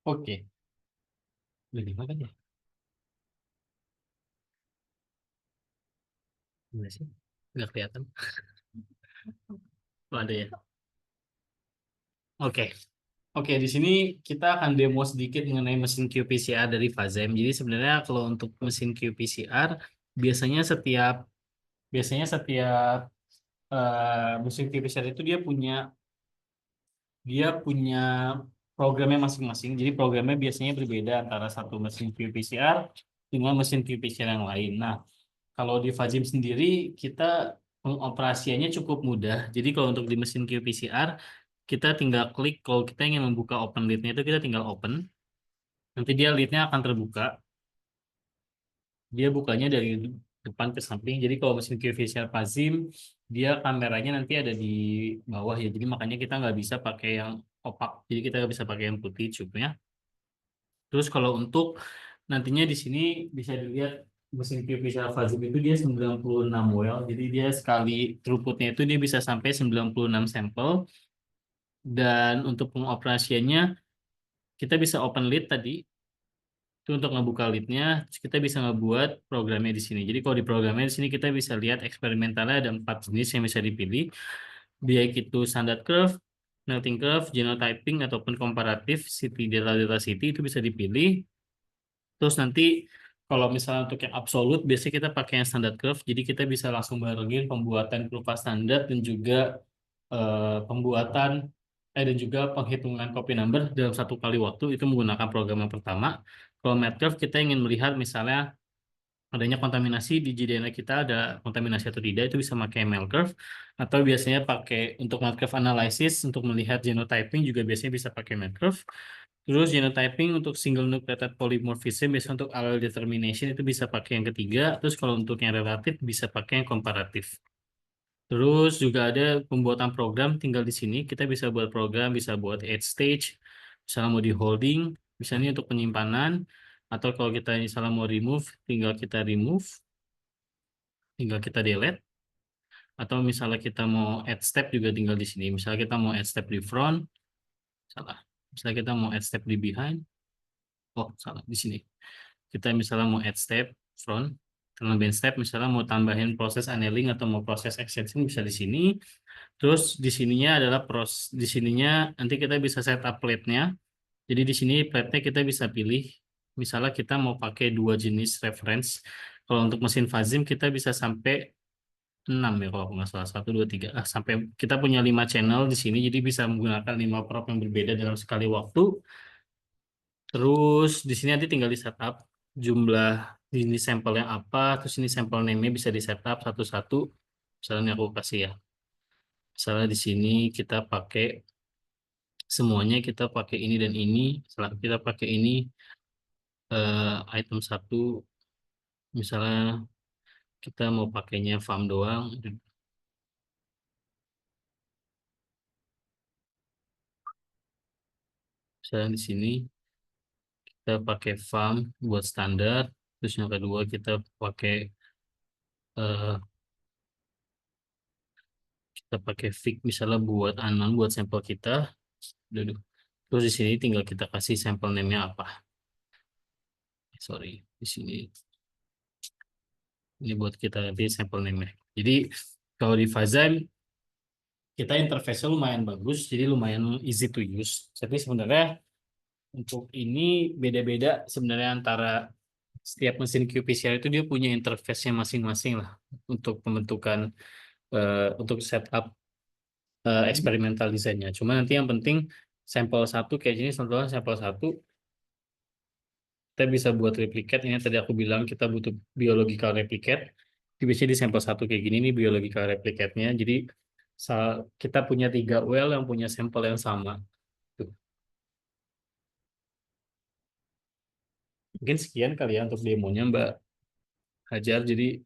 Oke. Udah nyala kan ya? Gimana sih? Nggak kelihatan. Oh, ada ya. Oke. Oke, di sini kita akan demo sedikit mengenai mesin qPCR dari Fazem. Jadi sebenarnya kalau untuk mesin qPCR biasanya setiap mesin qPCR itu dia punya programnya masing-masing. Jadi programnya biasanya berbeda antara satu mesin qPCR dengan mesin qPCR yang lain. Nah, kalau di Fazim sendiri kita pengoperasiannya cukup mudah. Jadi kalau untuk di mesin qPCR kita tinggal klik kalau kita ingin membuka open lead-nya itu kita tinggal open. Nanti dia lead-nya akan terbuka. Dia bukanya dari depan ke samping. Jadi kalau mesin qPCR Fazim dia kameranya nanti ada di bawah ya. Jadi makanya kita nggak bisa pakai yang opak. Jadi kita nggak bisa pakai yang putih cupnya. Terus kalau untuk nantinya di sini bisa dilihat mesin qPCR Fazim itu dia 96 well. Jadi dia sekali throughputnya itu dia bisa sampai 96 sampel. Dan untuk pengoperasiannya kita bisa open lead tadi. Itu untuk ngebuka lead-nya kita bisa ngebuat programnya di sini. Jadi kalau di programnya di sini kita bisa lihat eksperimentalnya ada 4 jenis yang bisa dipilih. Baik itu standard curve, melting curve, genotyping ataupun komparatif, city delta city itu bisa dipilih. Terus nanti kalau misalnya untuk yang absolut, biasanya kita pakai yang standard curve, jadi kita bisa langsung barengin pembuatan kurva standar dan juga pembuatan dan juga penghitungan copy number dalam satu kali waktu itu menggunakan program yang pertama. Kalau MATCurve kita ingin melihat misalnya adanya kontaminasi di JDNA kita ada kontaminasi atau tidak itu bisa pakai MLCurve atau biasanya pakai untuk MATCurve analysis untuk melihat genotyping juga biasanya bisa pakai MATCurve. Terus genotyping untuk single nucleotide polymorphism biasanya untuk allele determination itu bisa pakai yang ketiga. Terus kalau untuk yang relatif bisa pakai yang komparatif. Terus juga ada pembuatan program tinggal di sini kita bisa buat program bisa buat edge stage misalnya mau di holding misalnya untuk penyimpanan atau kalau kita misalnya mau remove tinggal kita remove tinggal kita delete atau misalnya kita mau add step juga tinggal di sini misalnya kita mau add step di front salah misalnya kita mau add step di behind salah di sini kita misalnya mau add step front tambahin step misalnya mau tambahin proses annealing atau mau proses extension bisa di sini. Terus di sininya adalah di sininya nanti kita bisa setup plate-nya. Jadi di sini plate-nya kita bisa pilih. Misalnya kita mau pakai 2 jenis reference. Kalau untuk mesin Fazim kita bisa sampai 6 ya kalau aku nggak salah. 1, 2, 3. Sampai kita punya 5 channel di sini. Jadi bisa menggunakan 5 prop yang berbeda dalam sekali waktu. Terus di sini nanti tinggal di setup jumlah jenis sampelnya apa. Terus ini sampel name-nya bisa di setup satu-satu. Misalnya aku kasih ya. Misalnya di sini kita pakai semuanya kita pakai ini dan ini. Setelah kita pakai ini item 1 misalnya kita mau pakainya farm doang. Misalnya di sini kita pakai FAM buat standar, terus yang kedua kita pakai eh, fig misalnya buat anon buat sampel kita. Terus di sini tinggal kita kasih sampel name-nya apa. Sorry, di sini ini buat kita nanti sampel name-nya. Jadi kalau di Fazyme kita interface-nya lumayan bagus, jadi lumayan easy to use. Tapi sebenarnya untuk ini beda-beda sebenarnya antara setiap mesin qPCR itu dia punya interface-nya masing-masing lah untuk pembentukan untuk setup eksperimental desainnya. Cuma nanti yang penting sampel satu kayak gini, contohnya sampel satu kita bisa buat replicate. Ini tadi aku bilang kita butuh biological replicate. Jadi biasanya di sampel satu kayak gini nih biological replicate-nya. Jadi kita punya 3 well yang punya sampel yang sama. Tuh. Mungkin sekian kali ya untuk demonya Mbak Hajar. Jadi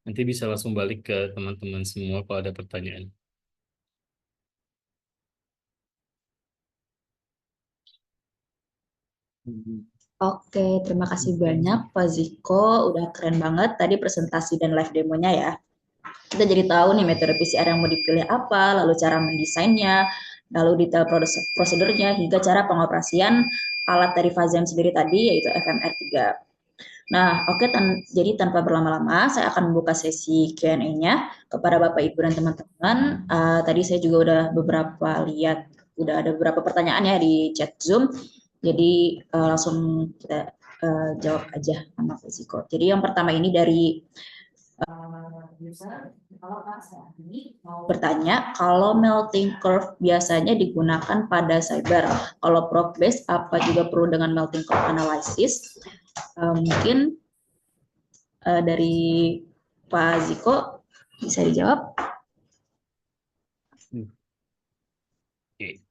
nanti bisa langsung balik ke teman-teman semua kalau ada pertanyaan. Oke, terima kasih banyak Pak Ziko. Udah keren banget tadi presentasi dan live demonya ya. Kita jadi tahu nih metode PCR yang mau dipilih apa, lalu cara mendesainnya, lalu detail prosedurnya, hingga cara pengoperasian alat dari Fazyme sendiri tadi, yaitu FMR3. Nah, oke, jadi tanpa berlama-lama, saya akan membuka sesi Q&A-nya kepada Bapak, Ibu, dan teman-teman. Tadi saya juga udah ada beberapa pertanyaan ya di chat Zoom. Jadi langsung kita jawab aja sama Pak Ziko. Jadi yang pertama ini dari user, kalau saya ini mau bertanya, kalau melting curve biasanya digunakan pada cyber, kalau ProbBase apa juga perlu dengan melting curve analysis? Mungkin dari Pak Ziko bisa dijawab. Oke.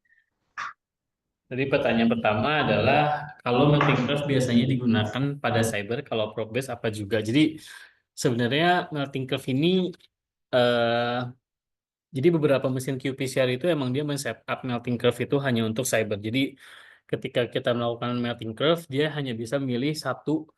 Jadi pertanyaan pertama adalah kalau melting curve biasanya digunakan pada cyber, kalau ProbBase apa juga? Jadi sebenarnya melting curve ini jadi beberapa mesin qPCR itu emang dia men-setup melting curve itu hanya untuk cyber. Jadi ketika kita melakukan melting curve, dia hanya bisa milih satu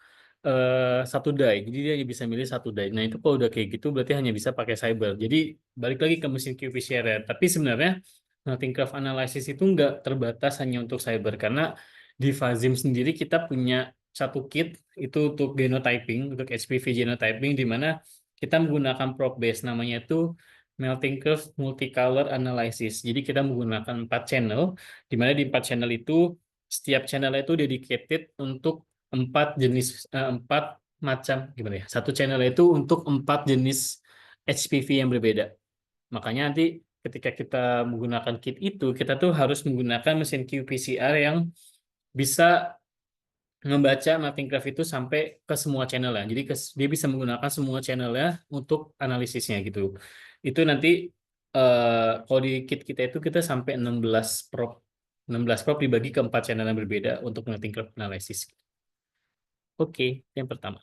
die. Jadi dia hanya bisa milih satu die. Nah itu kalau udah kayak gitu berarti hanya bisa pakai cyber. Jadi balik lagi ke mesin qPCR ya. Tapi sebenarnya melting curve analysis itu nggak terbatas hanya untuk cyber, karena di Fazyme sendiri kita punya satu kit itu untuk genotyping, untuk HPV genotyping, di mana kita menggunakan ProbBase, namanya itu melting curve multicolor analysis. Jadi kita menggunakan 4 channel, di mana di 4 channel itu setiap channel itu dedicated untuk 4 macam gimana ya? Satu channel itu untuk 4 jenis HPV yang berbeda. Makanya nanti ketika kita menggunakan kit itu, kita tuh harus menggunakan mesin qPCR yang bisa membaca melting curve itu sampai ke semua channel ya. Jadi dia bisa menggunakan semua channelnya untuk analisisnya gitu. Itu nanti kalau di kit kita itu kita sampai 16 prop. 16 prop dibagi ke 4 channel yang berbeda untuk melting curve analysis. Oke, yang pertama.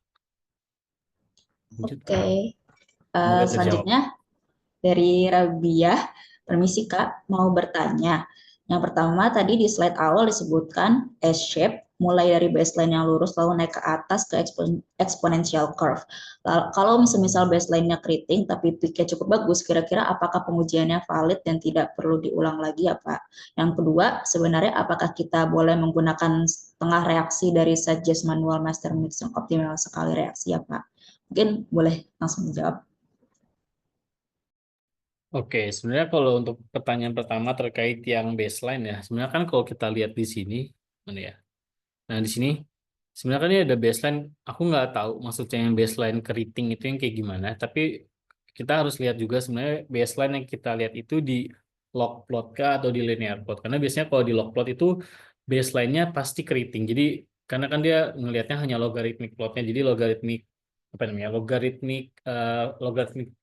Oke. Selanjutnya dari Rabiah, permisi Kak, mau bertanya. Yang pertama tadi di slide awal disebutkan S-shape, mulai dari baseline yang lurus lalu naik ke atas ke exponential curve. Kalau misal baseline-nya keriting tapi peak-nya cukup bagus, kira-kira apakah pengujiannya valid dan tidak perlu diulang lagi ya Pak? Yang kedua, sebenarnya apakah kita boleh menggunakan setengah reaksi dari suggest manual master mix yang optimal sekali reaksi ya Pak? Mungkin boleh langsung dijawab. Oke, sebenarnya kalau untuk pertanyaan pertama terkait yang baseline ya, sebenarnya kan kalau kita lihat di sini, mana ya? Nah di sini sebenarnya kan ini ada baseline. Aku nggak tahu maksudnya yang baseline keriting itu yang kayak gimana. Tapi kita harus lihat juga sebenarnya baseline yang kita lihat itu di log plot kah atau di linear plot. Karena biasanya kalau di log plot itu baseline-nya pasti keriting. Jadi karena kan dia ngelihatnya hanya logarithmic plotnya. Jadi logarithmic apa namanya? Logarithmic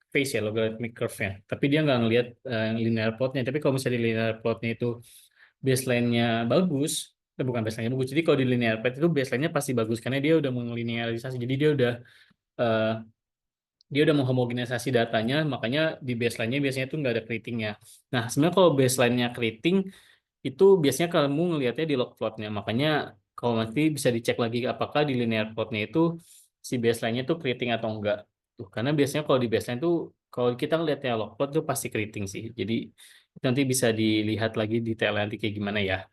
phase ya, logarithmic curve-nya. Tapi dia nggak ngelihat linear plotnya. Tapi kalau misalnya di linear plotnya itu baseline-nya bagus, bukan baseline-nya bagus. Jadi kalau di linear plot itu baseline-nya pasti bagus karena dia udah melinearisasi. Jadi dia udah menghomogenisasi datanya, makanya di baseline-nya biasanya itu nggak ada keritingnya. Nah, sebenarnya kalau baseline-nya keriting itu biasanya kamu ngelihatnya di log plotnya. Makanya kalau nanti bisa dicek lagi apakah di linear plotnya itu si baseline-nya tuh keriting atau enggak. Tuh, karena biasanya kalau di baseline tuh kalau kita ngelihatnya log plot tuh pasti keriting sih. Jadi nanti bisa dilihat lagi detailnya nanti kayak gimana ya.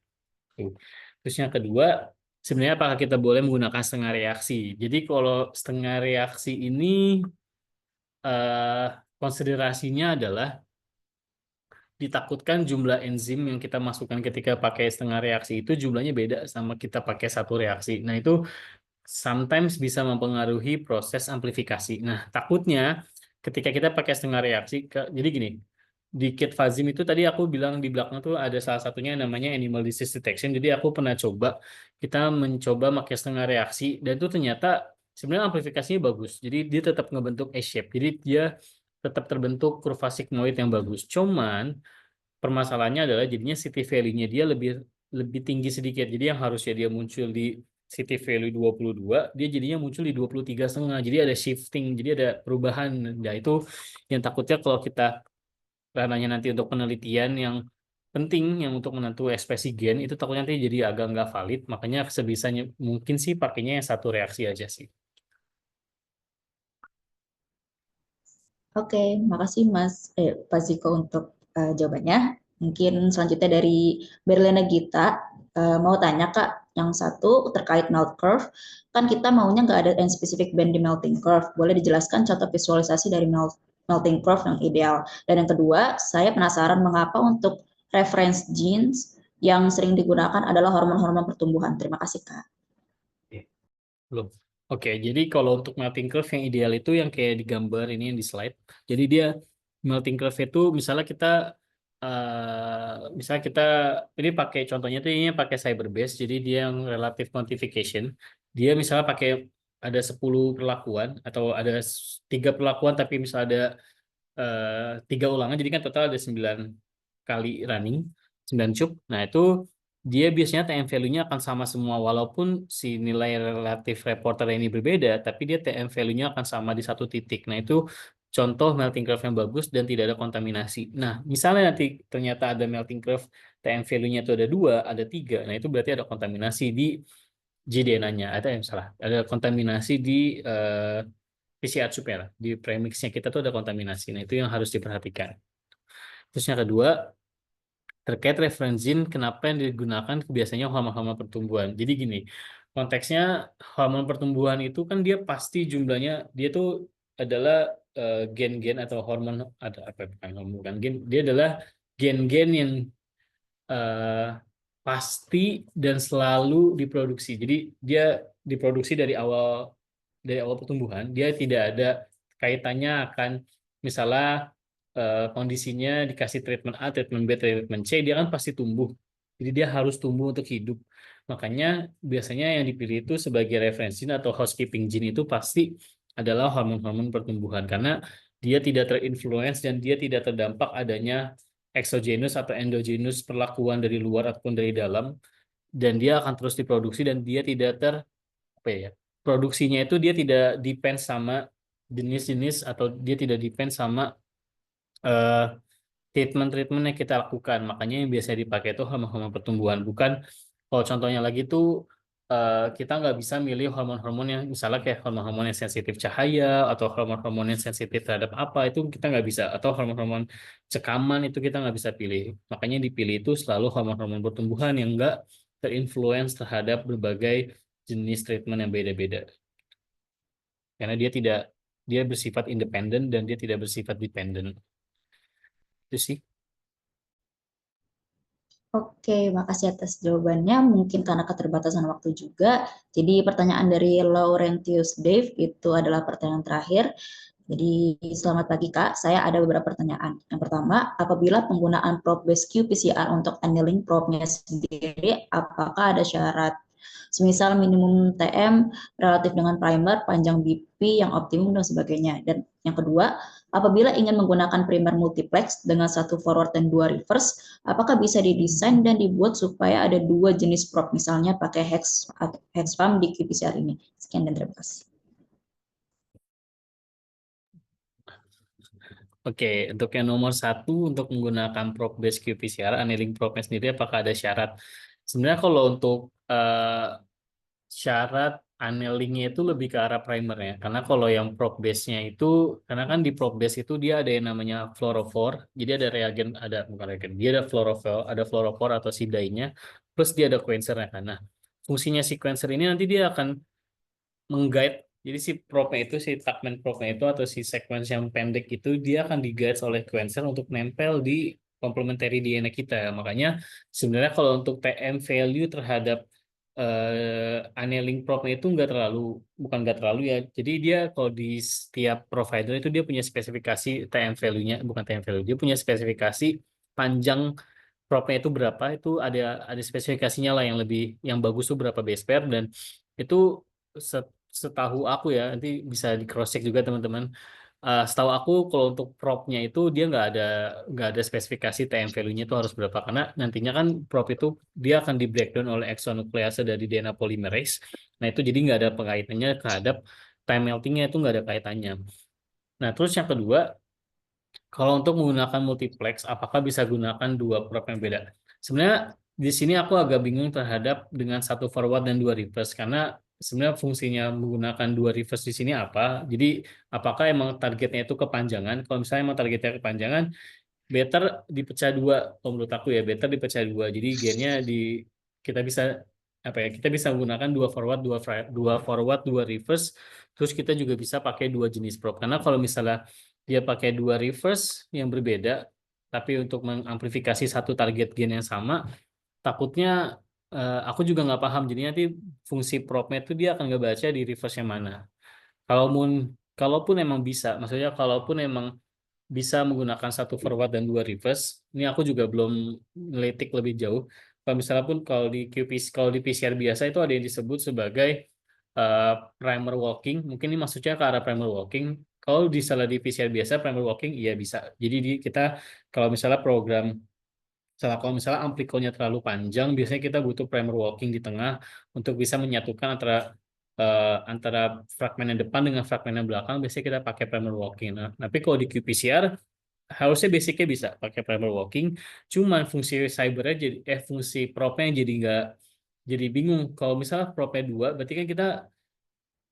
Tuh. Terus yang kedua, sebenarnya apakah kita boleh menggunakan setengah reaksi? Jadi kalau setengah reaksi ini konsiderasinya adalah ditakutkan jumlah enzim yang kita masukkan ketika pakai setengah reaksi itu jumlahnya beda sama kita pakai satu reaksi. Nah, itu sometimes bisa mempengaruhi proses amplifikasi. Nah, takutnya ketika kita pakai setengah reaksi, jadi gini, di kit Fazim itu tadi aku bilang di belakang tuh ada salah satunya yang namanya animal disease detection. Jadi aku pernah coba, kita mencoba pakai setengah reaksi, dan itu ternyata sebenarnya amplifikasinya bagus. Jadi dia tetap ngebentuk S-shape. Jadi dia tetap terbentuk kurva sigmoid yang bagus. Cuman permasalahannya adalah jadinya city value-nya dia lebih tinggi sedikit. Jadi yang harusnya dia muncul di city value 22, dia jadinya muncul di 23,5. Jadi ada shifting, jadi ada perubahan. Nah, itu yang takutnya kalau kita ranahnya nanti untuk penelitian yang penting yang untuk menentu ekspresi gen itu takutnya nanti jadi agak nggak valid. Makanya sebisanya mungkin sih pakainya yang satu reaksi aja sih. Oke, makasih Pak Ziko untuk jawabannya. Mungkin selanjutnya dari Berlina Gita, mau tanya Kak, yang satu terkait melt curve, kan kita maunya nggak ada end specific band di melting curve. Boleh dijelaskan contoh visualisasi dari melting curve yang ideal? Dan yang kedua, saya penasaran mengapa untuk reference genes yang sering digunakan adalah hormon-hormon pertumbuhan. Terima kasih Kak. Belum. Oke, jadi kalau untuk melting curve yang ideal itu yang kayak di gambar ini yang di slide. Jadi dia melting curve itu misalnya kita ini pakai contohnya tuh ini pakai Cyberbase. Jadi dia yang relative quantification. Dia misalnya pakai ada 10 perlakuan atau ada 3 perlakuan tapi misalnya ada 3 ulangan, jadi kan total ada 9 kali running, 9 cube. Nah, itu dia biasanya TM value-nya akan sama semua, walaupun si nilai relatif reporter ini berbeda, tapi dia TM value-nya akan sama di satu titik. Nah, itu contoh melting curve yang bagus dan tidak ada kontaminasi. Nah, misalnya nanti ternyata ada melting curve, TM value-nya itu ada 2, ada 3, nah itu berarti ada kontaminasi di JDNA-nya, ada kontaminasi di PCR supaya di premixnya kita tuh ada kontaminasi. Nah, itu yang harus diperhatikan. Terus yang kedua, terkait referensin kenapa yang digunakan biasanya hormon-hormon pertumbuhan. Jadi gini, konteksnya hormon pertumbuhan itu kan dia pasti jumlahnya dia tuh adalah gen-gen atau hormon ada apa bukan hormon bukan gen, dia adalah gen-gen yang pasti dan selalu diproduksi. Jadi dia diproduksi dari awal pertumbuhan, dia tidak ada kaitannya akan misalnya kondisinya dikasih treatment A, treatment B, treatment C, dia kan pasti tumbuh. Jadi dia harus tumbuh untuk hidup. Makanya biasanya yang dipilih itu sebagai referensi atau housekeeping gene itu pasti adalah hormon-hormon pertumbuhan karena dia tidak terinfluence dan dia tidak terdampak adanya exogenous atau endogenous perlakuan dari luar ataupun dari dalam, dan dia akan terus diproduksi dan dia tidak produksinya itu dia tidak depend sama jenis-jenis atau dia tidak depend sama treatment-treatment yang kita lakukan. Makanya yang biasa dipakai itu hormon-hormon pertumbuhan. Bukan, kalau contohnya lagi itu kita nggak bisa milih hormon-hormon yang misalnya kayak hormon-hormon yang sensitif cahaya atau hormon-hormon yang sensitif terhadap apa, itu kita nggak bisa. Atau hormon-hormon cekaman itu kita nggak bisa pilih. Makanya dipilih itu selalu hormon-hormon pertumbuhan yang nggak terinfluence terhadap berbagai jenis treatment yang beda-beda. Karena dia bersifat independen dan dia tidak bersifat dependent. Itu sih. Oke, makasih atas jawabannya. Mungkin karena keterbatasan waktu juga. Jadi pertanyaan dari Laurentius Dave itu adalah pertanyaan terakhir. Jadi selamat pagi Kak, saya ada beberapa pertanyaan. Yang pertama, apabila penggunaan probe-based qPCR untuk annealing probe-nya sendiri, apakah ada syarat? Semisal minimum TM relatif dengan primer, panjang BP yang optimum dan sebagainya. Dan yang kedua, apabila ingin menggunakan primer multiplex dengan satu forward dan 2 reverse, apakah bisa didesain dan dibuat supaya ada 2 jenis probe, misalnya pakai hexfam di qPCR ini. Sekian dan terima kasih. Oke, untuk yang nomor 1 untuk menggunakan prop based qPCR, annealing propnya sendiri apakah ada syarat? Sebenarnya kalau untuk syarat annelingnya itu lebih ke arah primer ya, karena kalau yang prop base-nya itu, karena kan di prop base itu dia ada yang namanya fluorophore, jadi ada reagen, bukan reagen, dia ada fluorophore atau si dye-nya, plus dia ada sequencer-nya kan. Nah, fungsinya sequencer ini nanti dia akan mengguide, jadi si propnya itu, si tagment propnya itu atau si sequence yang pendek itu dia akan di-guide oleh sequencer untuk nempel di complementary DNA kita. Makanya sebenarnya kalau untuk TM value terhadap annealing propnya itu bukan nggak terlalu ya. Jadi dia kalau di setiap provider itu dia punya spesifikasi TM value-nya, bukan TM value, dia punya spesifikasi panjang propnya itu berapa, itu ada spesifikasinya lah, yang bagus tuh berapa base pair, dan itu setahu aku ya, nanti bisa di cross check juga teman-teman. Setahu aku kalau untuk propnya itu dia nggak ada spesifikasi TM value-nya itu harus berapa, karena nantinya kan prop itu dia akan di breakdown oleh exonuklease dari DNA polymerase. Nah itu jadi nggak ada kaitannya terhadap time melting-nya, itu nggak ada kaitannya. Nah terus yang kedua, kalau untuk menggunakan multiplex, apakah bisa gunakan 2 prop yang beda? Sebenarnya di sini aku agak bingung terhadap dengan 1 forward dan 2 reverse, karena sebenarnya fungsinya menggunakan 2 reverse di sini apa? Jadi apakah emang targetnya itu kepanjangan? Kalau misalnya emang targetnya kepanjangan, better dipecah 2. Kalau menurut aku ya better dipecah 2. Jadi gennya kita bisa kita bisa menggunakan 2 forward, 2 reverse, terus kita juga bisa pakai 2 jenis prop. Karena kalau misalnya dia pakai 2 reverse yang berbeda, tapi untuk mengamplifikasi satu target gen yang sama, takutnya aku juga nggak paham. Jadi nanti fungsi propnya itu dia akan ngebaca di reverse yang mana. Kalaupun emang bisa, maksudnya kalaupun emang bisa menggunakan 1 forward dan 2 reverse, ini aku juga belum ngelitik lebih jauh. Kalau misalnya pun kalau di PCR biasa itu ada yang disebut sebagai primer walking, mungkin ini maksudnya ke arah primer walking. Kalau di PCR biasa primer walking iya bisa. Jadi kita kalau misalnya kalau misalnya amplikonnya terlalu panjang, biasanya kita butuh primer walking di tengah untuk bisa menyatukan antara fragmen yang depan dengan fragmen yang belakang. Biasanya kita pakai primer walking. Nah, tapi kalau di qPCR harusnya basicnya bisa pakai primer walking, cuman fungsi propnya jadi bingung. Kalau misalnya propnya 2, berarti kan kita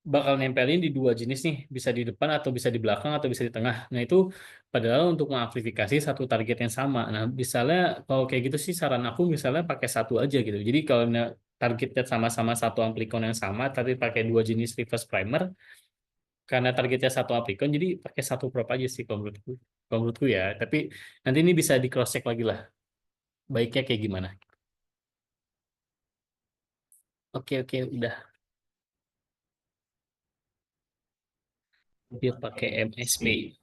bakal nempelin di 2 jenis nih, bisa di depan atau bisa di belakang atau bisa di tengah. Nah itu padahal untuk mengamplifikasi satu target yang sama. Nah misalnya kalau kayak gitu sih saran aku misalnya pakai 1 aja gitu. Jadi kalau targetnya sama-sama satu amplikon yang sama tapi pakai 2 jenis reverse primer, karena targetnya satu aplikon, jadi pakai 1 prop aja sih kalau menurutku ya. Tapi nanti ini bisa di cross check lagi lah, baiknya kayak gimana. Oke, udah. Dia pakai MSP.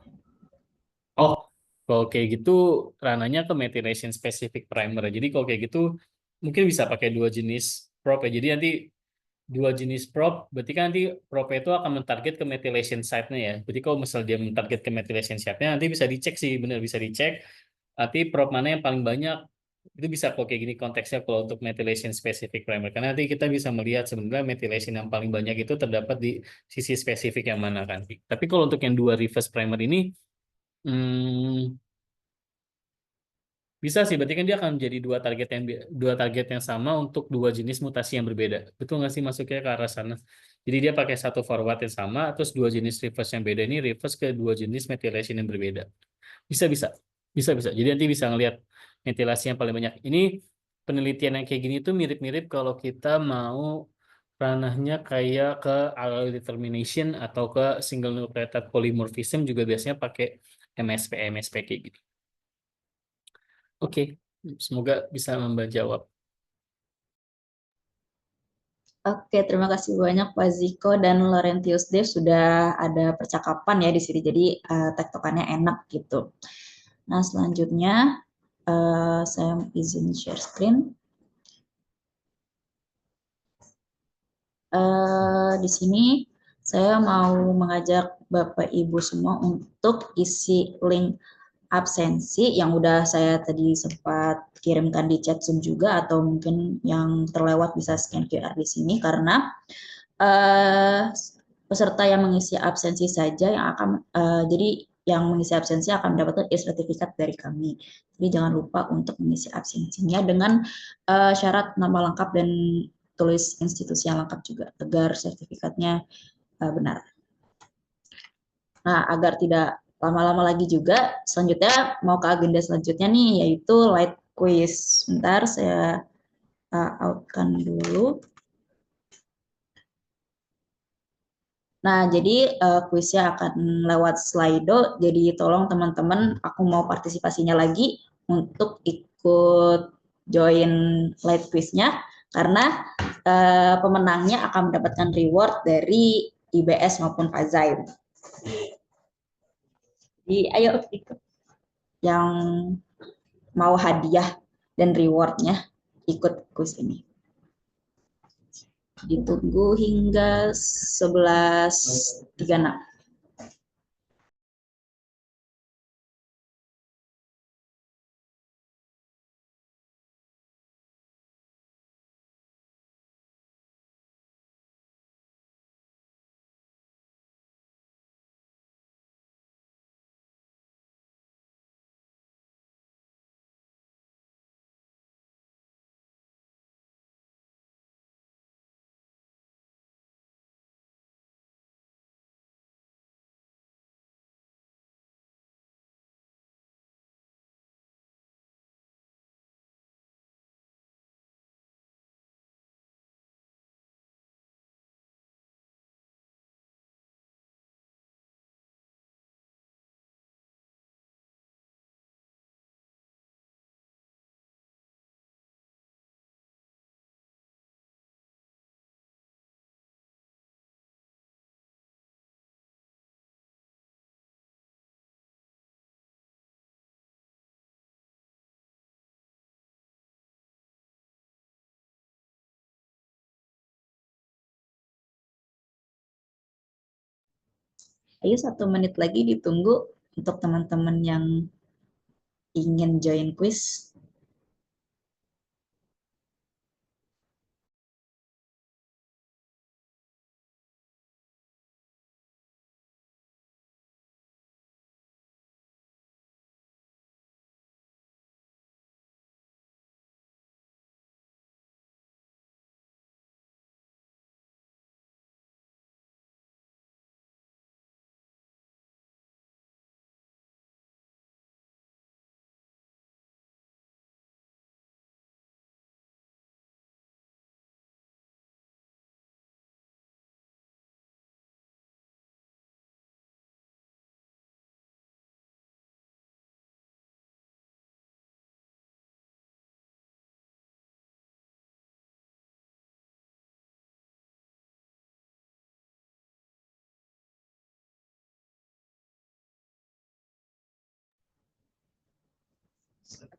Oh, kalau kayak gitu rananya ke methylation specific primer. Jadi kalau kayak gitu mungkin bisa pakai 2 jenis prop ya. Jadi nanti 2 jenis prop, berarti kan nanti prop itu akan mentarget ke methylation site-nya ya. Jadi kalau misal dia mentarget ke methylation site-nya, nanti bisa dicek sih, benar bisa dicek. Nanti prop mana yang paling banyak, itu bisa kok kayak gini konteksnya kalau untuk methylation specific primer. Karena nanti kita bisa melihat sebenarnya methylation yang paling banyak itu terdapat di sisi spesifik yang mana kan. Tapi kalau untuk yang 2 reverse primer ini, bisa sih, berarti kan dia akan menjadi 2 target yang sama untuk 2 jenis mutasi yang berbeda. Betul nggak sih masuknya ke arah sana? Jadi dia pakai 1 forward yang sama, terus 2 jenis reverse yang beda, ini reverse ke 2 jenis methylation yang berbeda. Bisa. Jadi nanti bisa ngelihat metylasi yang paling banyak. Ini penelitian yang kayak gini tuh mirip-mirip kalau kita mau ranahnya kayak ke allele determination atau ke single nucleotide polymorphism, juga biasanya pakai MSP kayak gitu. Oke, semoga bisa menjawab. Oke, terima kasih banyak Pak Ziko dan Laurentius Dev, sudah ada percakapan ya di sini, jadi tektokannya enak gitu. Nah, selanjutnya saya izin share screen. Di sini saya mau mengajak Bapak Ibu semua untuk isi link absensi yang udah saya tadi sempat kirimkan di chat Zoom juga, atau mungkin yang terlewat bisa scan QR di sini, karena peserta yang mengisi absensi saja yang akan jadi yang mengisi absensi akan mendapatkan e-sertifikat dari kami. Jadi jangan lupa untuk mengisi absensinya dengan syarat nama lengkap dan tulis institusi yang lengkap juga agar sertifikatnya benar. Nah, agar tidak lama-lama lagi juga, selanjutnya mau ke agenda selanjutnya nih, yaitu light quiz. Sebentar, saya outkan dulu. Nah, jadi kuisnya akan lewat Slido, jadi tolong teman-teman, aku mau partisipasinya lagi untuk ikut join light quiznya, karena pemenangnya akan mendapatkan reward dari IBS maupun Fazaim. Jadi ayo ikut yang mau hadiah dan rewardnya ikut kuis ini. Ditunggu hingga 11.36. Ayo 1 menit lagi ditunggu untuk teman-teman yang ingin join quiz.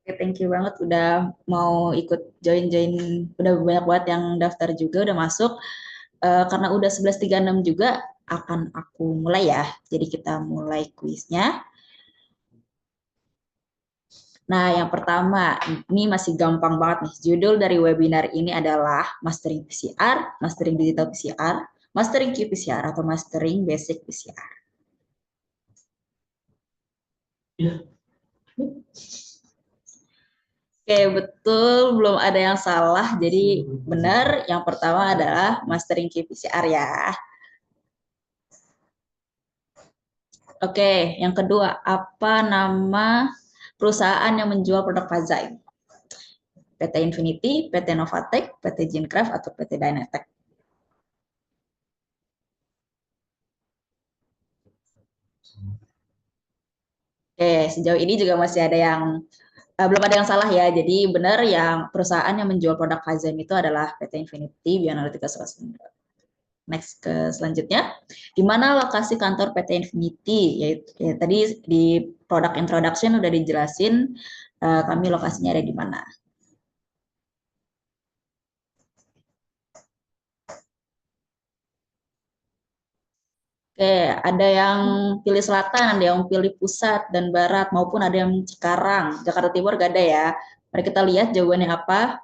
Oke, thank you banget udah mau ikut join-join, udah banyak banget yang daftar juga, udah masuk. Karena udah 11.36 juga akan aku mulai ya. Jadi kita mulai kuisnya. Nah, yang pertama, ini masih gampang banget nih. Judul dari webinar ini adalah Mastering PCR, Mastering Digital PCR, Mastering qPCR, atau Mastering Basic PCR. Oke, betul, belum ada yang salah. Jadi benar, yang pertama adalah Mastering qPCR ya. Oke, yang kedua, apa nama perusahaan yang menjual produk Fazaim? PT Infinity, PT Novatech, PT Gincraft, atau PT Dynatech? Oke, sejauh ini juga masih ada yang belum ada yang salah ya. Jadi benar, yang perusahaan yang menjual produk Fazaim itu adalah PT Infinity Bioanalytica Solutions. Next ke selanjutnya, di mana lokasi kantor PT Infinity? Yaitu ya, tadi di product introduction udah dijelasin kami lokasinya ada di mana. Oke, ada yang pilih selatan, ada yang pilih pusat dan barat, maupun ada yang Cikarang. Jakarta Timur gak ada ya. Mari kita lihat jawabannya apa.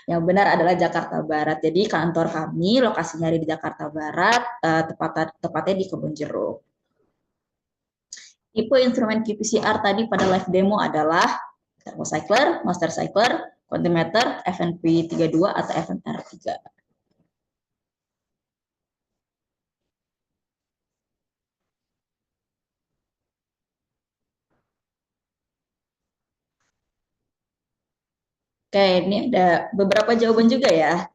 Yang benar adalah Jakarta Barat. Jadi kantor kami lokasinya ada di Jakarta Barat, tepatnya di Kebonjeruk. Tipe instrumen qPCR tadi pada live demo adalah thermocycler, master cycler, quantimeter, FNP32 atau FNR3. Oke, ini ada beberapa jawaban juga ya.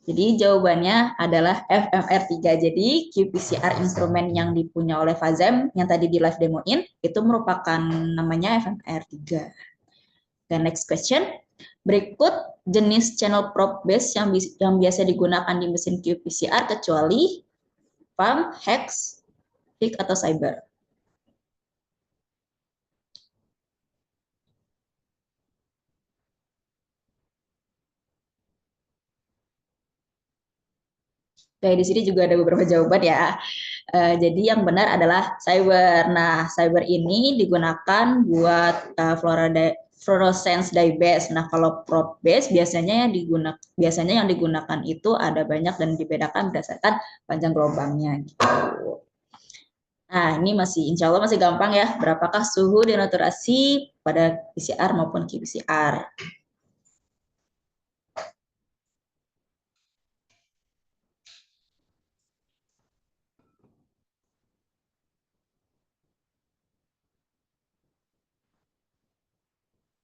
Jadi jawabannya adalah FMR3. Jadi qPCR instrumen yang dipunya oleh Fazem yang tadi di live demoin itu merupakan namanya FMR3. Dan next question. Berikut jenis channel probe base yang biasa digunakan di mesin qPCR kecuali PAM, hex, HIG, atau cyber. Oke, di sini juga ada beberapa jawaban ya. Jadi yang benar adalah cyber. Nah, cyber ini digunakan buat fluorescence dye base. Nah, kalau probe base biasanya yang digunakan itu ada banyak dan dibedakan berdasarkan panjang gelombangnya gitu. Nah, ini insya Allah masih gampang ya. Berapakah suhu denaturasi pada PCR maupun qPCR?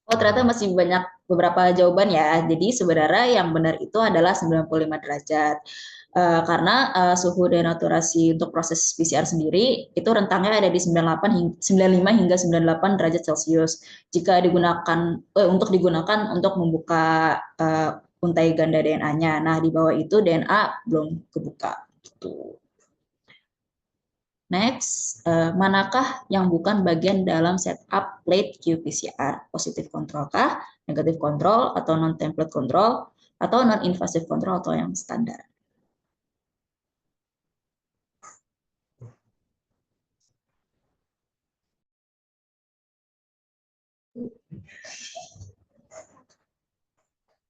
Oh, ternyata masih banyak beberapa jawaban ya. Jadi sebenarnya yang benar itu adalah 95 derajat. Karena suhu denaturasi untuk proses PCR sendiri itu rentangnya ada di 95 hingga 98 derajat Celcius. Jika untuk digunakan untuk membuka untai ganda DNA-nya. Nah, di bawah itu DNA belum kebuka. Gitu. Next, manakah yang bukan bagian dalam setup plate qPCR? Positive control kah, negative control, atau non-template control, atau non-invasive control, atau yang standar?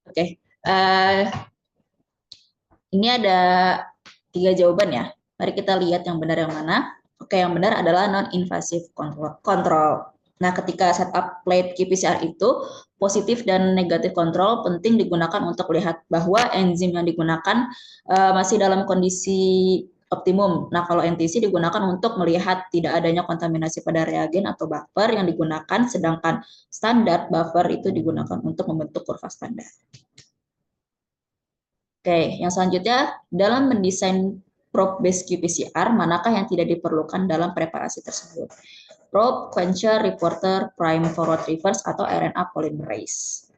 Oke, ini ada 3 jawaban ya. Mari kita lihat yang benar yang mana. Oke, yang benar adalah non-invasive control. Nah, ketika setup plate qPCR itu, positif dan negatif kontrol penting digunakan untuk melihat bahwa enzim yang digunakan masih dalam kondisi optimum. Nah, kalau NTC digunakan untuk melihat tidak adanya kontaminasi pada reagen atau buffer yang digunakan, sedangkan standar buffer itu digunakan untuk membentuk kurva standar. Oke, yang selanjutnya, dalam mendesain probe based qPCR, manakah yang tidak diperlukan dalam preparasi tersebut? Probe, quencher, reporter, prime forward reverse, atau RNA polymerase.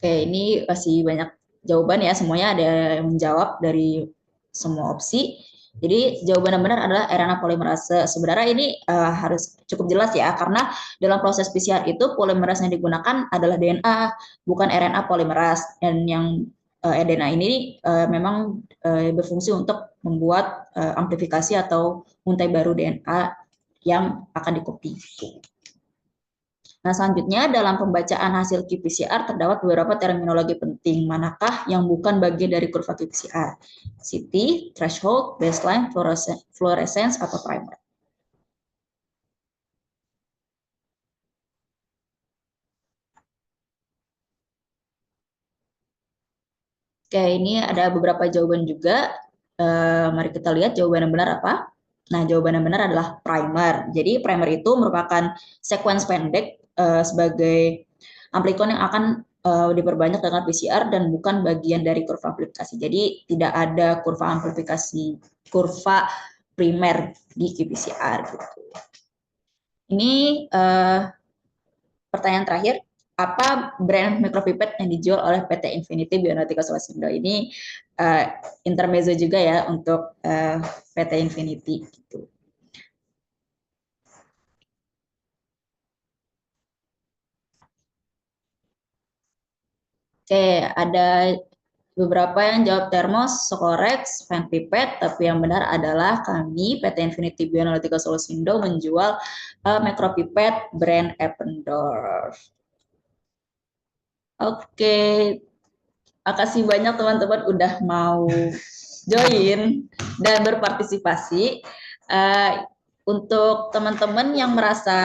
Oke, ini masih banyak jawaban ya, semuanya ada yang menjawab dari semua opsi. Jadi jawaban yang benar adalah RNA polimerase. Sebenarnya ini harus cukup jelas ya, karena dalam proses PCR itu polimerase yang digunakan adalah DNA, bukan RNA polimerase. Dan yang DNA ini memang berfungsi untuk membuat amplifikasi atau untai baru DNA yang akan dikopi. Nah, selanjutnya dalam pembacaan hasil qPCR terdapat beberapa terminologi penting. Manakah yang bukan bagian dari kurva qPCR? CT, threshold, baseline, fluorescence, atau primer. Oke, ini ada beberapa jawaban juga. Mari kita lihat jawaban yang benar apa. Nah, jawaban yang benar adalah primer. Jadi primer itu merupakan sequence pendek sebagai amplikon yang akan diperbanyak dengan PCR dan bukan bagian dari kurva amplifikasi. Jadi tidak ada kurva primer di qPCR. Gitu. Ini pertanyaan terakhir. Apa brand micropipette yang dijual oleh PT Infinity Bionautica Solusindo? Ini intermezzo juga ya untuk PT Infinity. Gitu. Oke, ada beberapa yang jawab Thermos, Socorex, Fan Pipette, tapi yang benar adalah kami, PT Infinity Bionautica Solusindo, menjual micropipette brand Eppendorf. Oke, Makasih banyak teman-teman udah mau join dan berpartisipasi. Untuk teman-teman yang merasa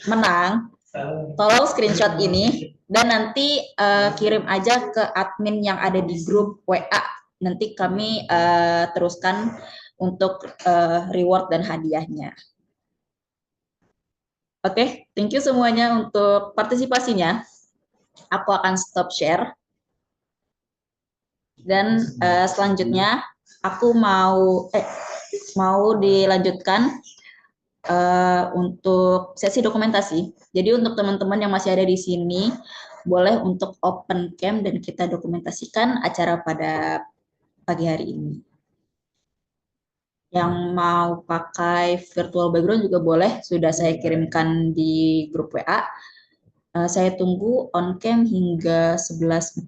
menang, tolong screenshot ini dan nanti kirim aja ke admin yang ada di grup WA. Nanti kami teruskan untuk reward dan hadiahnya. Oke, thank you semuanya untuk partisipasinya. Aku akan stop share. Dan selanjutnya aku mau dilanjutkan untuk sesi dokumentasi. Jadi untuk teman-teman yang masih ada di sini, boleh untuk open cam dan kita dokumentasikan acara pada pagi hari ini. Yang mau pakai virtual background juga boleh, sudah saya kirimkan di grup WA. Saya tunggu on cam hingga 11.46.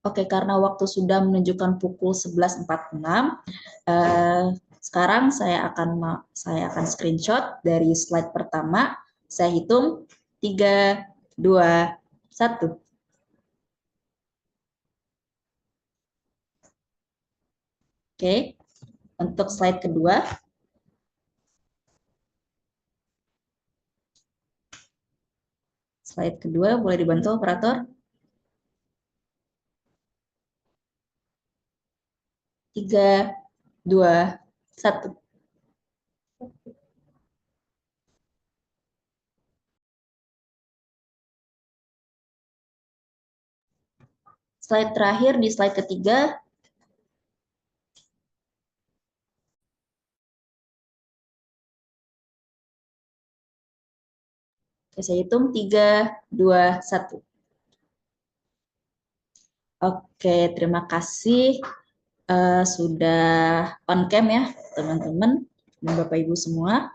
Oke, karena waktu sudah menunjukkan pukul 11.46, sekarang saya akan screenshot dari slide pertama. Saya hitung 3, 2, 1. Oke, untuk slide kedua. Slide kedua boleh dibantu operator. 3, 2, 1. Slide terakhir di slide ketiga. Saya hitung 3, 2, 1. Oke, terima kasih sudah on cam ya teman-teman dan Bapak Ibu semua.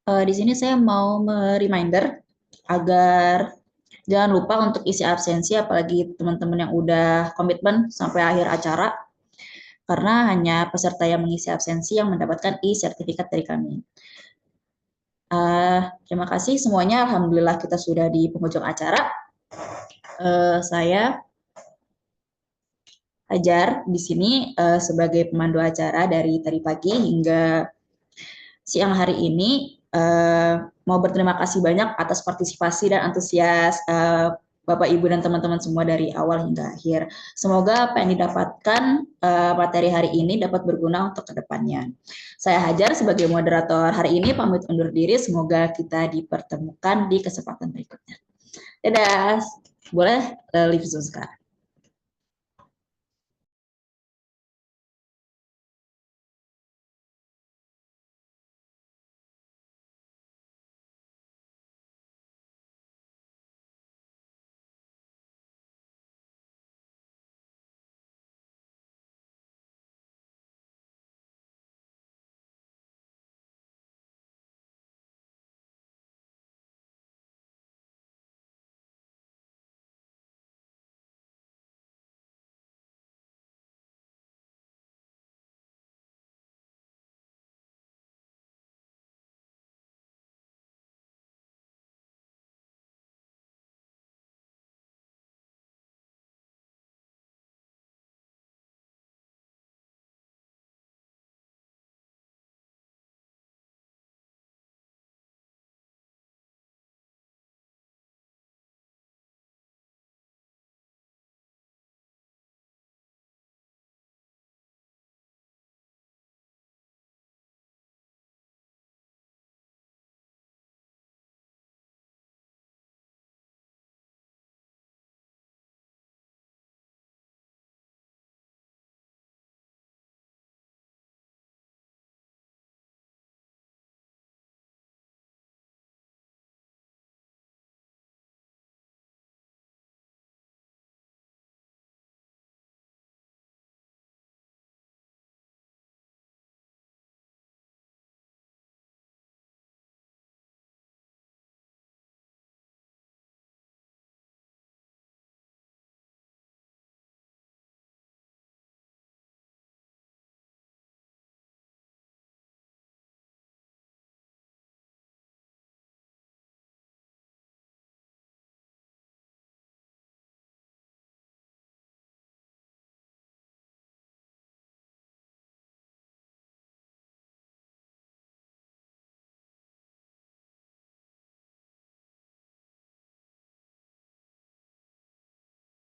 Di sini saya mau reminder agar jangan lupa untuk isi absensi, apalagi teman-teman yang udah komitmen sampai akhir acara, karena hanya peserta yang mengisi absensi yang mendapatkan e-sertifikat dari kami. Terima kasih semuanya, alhamdulillah kita sudah di penghujung acara. Saya Hajar di sini sebagai pemandu acara dari tadi pagi hingga siang hari ini. Mau berterima kasih banyak atas partisipasi dan antusias Bapak, Ibu, dan teman-teman semua dari awal hingga akhir. Semoga apa yang didapatkan materi hari ini dapat berguna untuk kedepannya. Saya Hajar sebagai moderator hari ini pamit undur diri. Semoga kita dipertemukan di kesempatan berikutnya. Dadah. Boleh leave Zoom sekarang.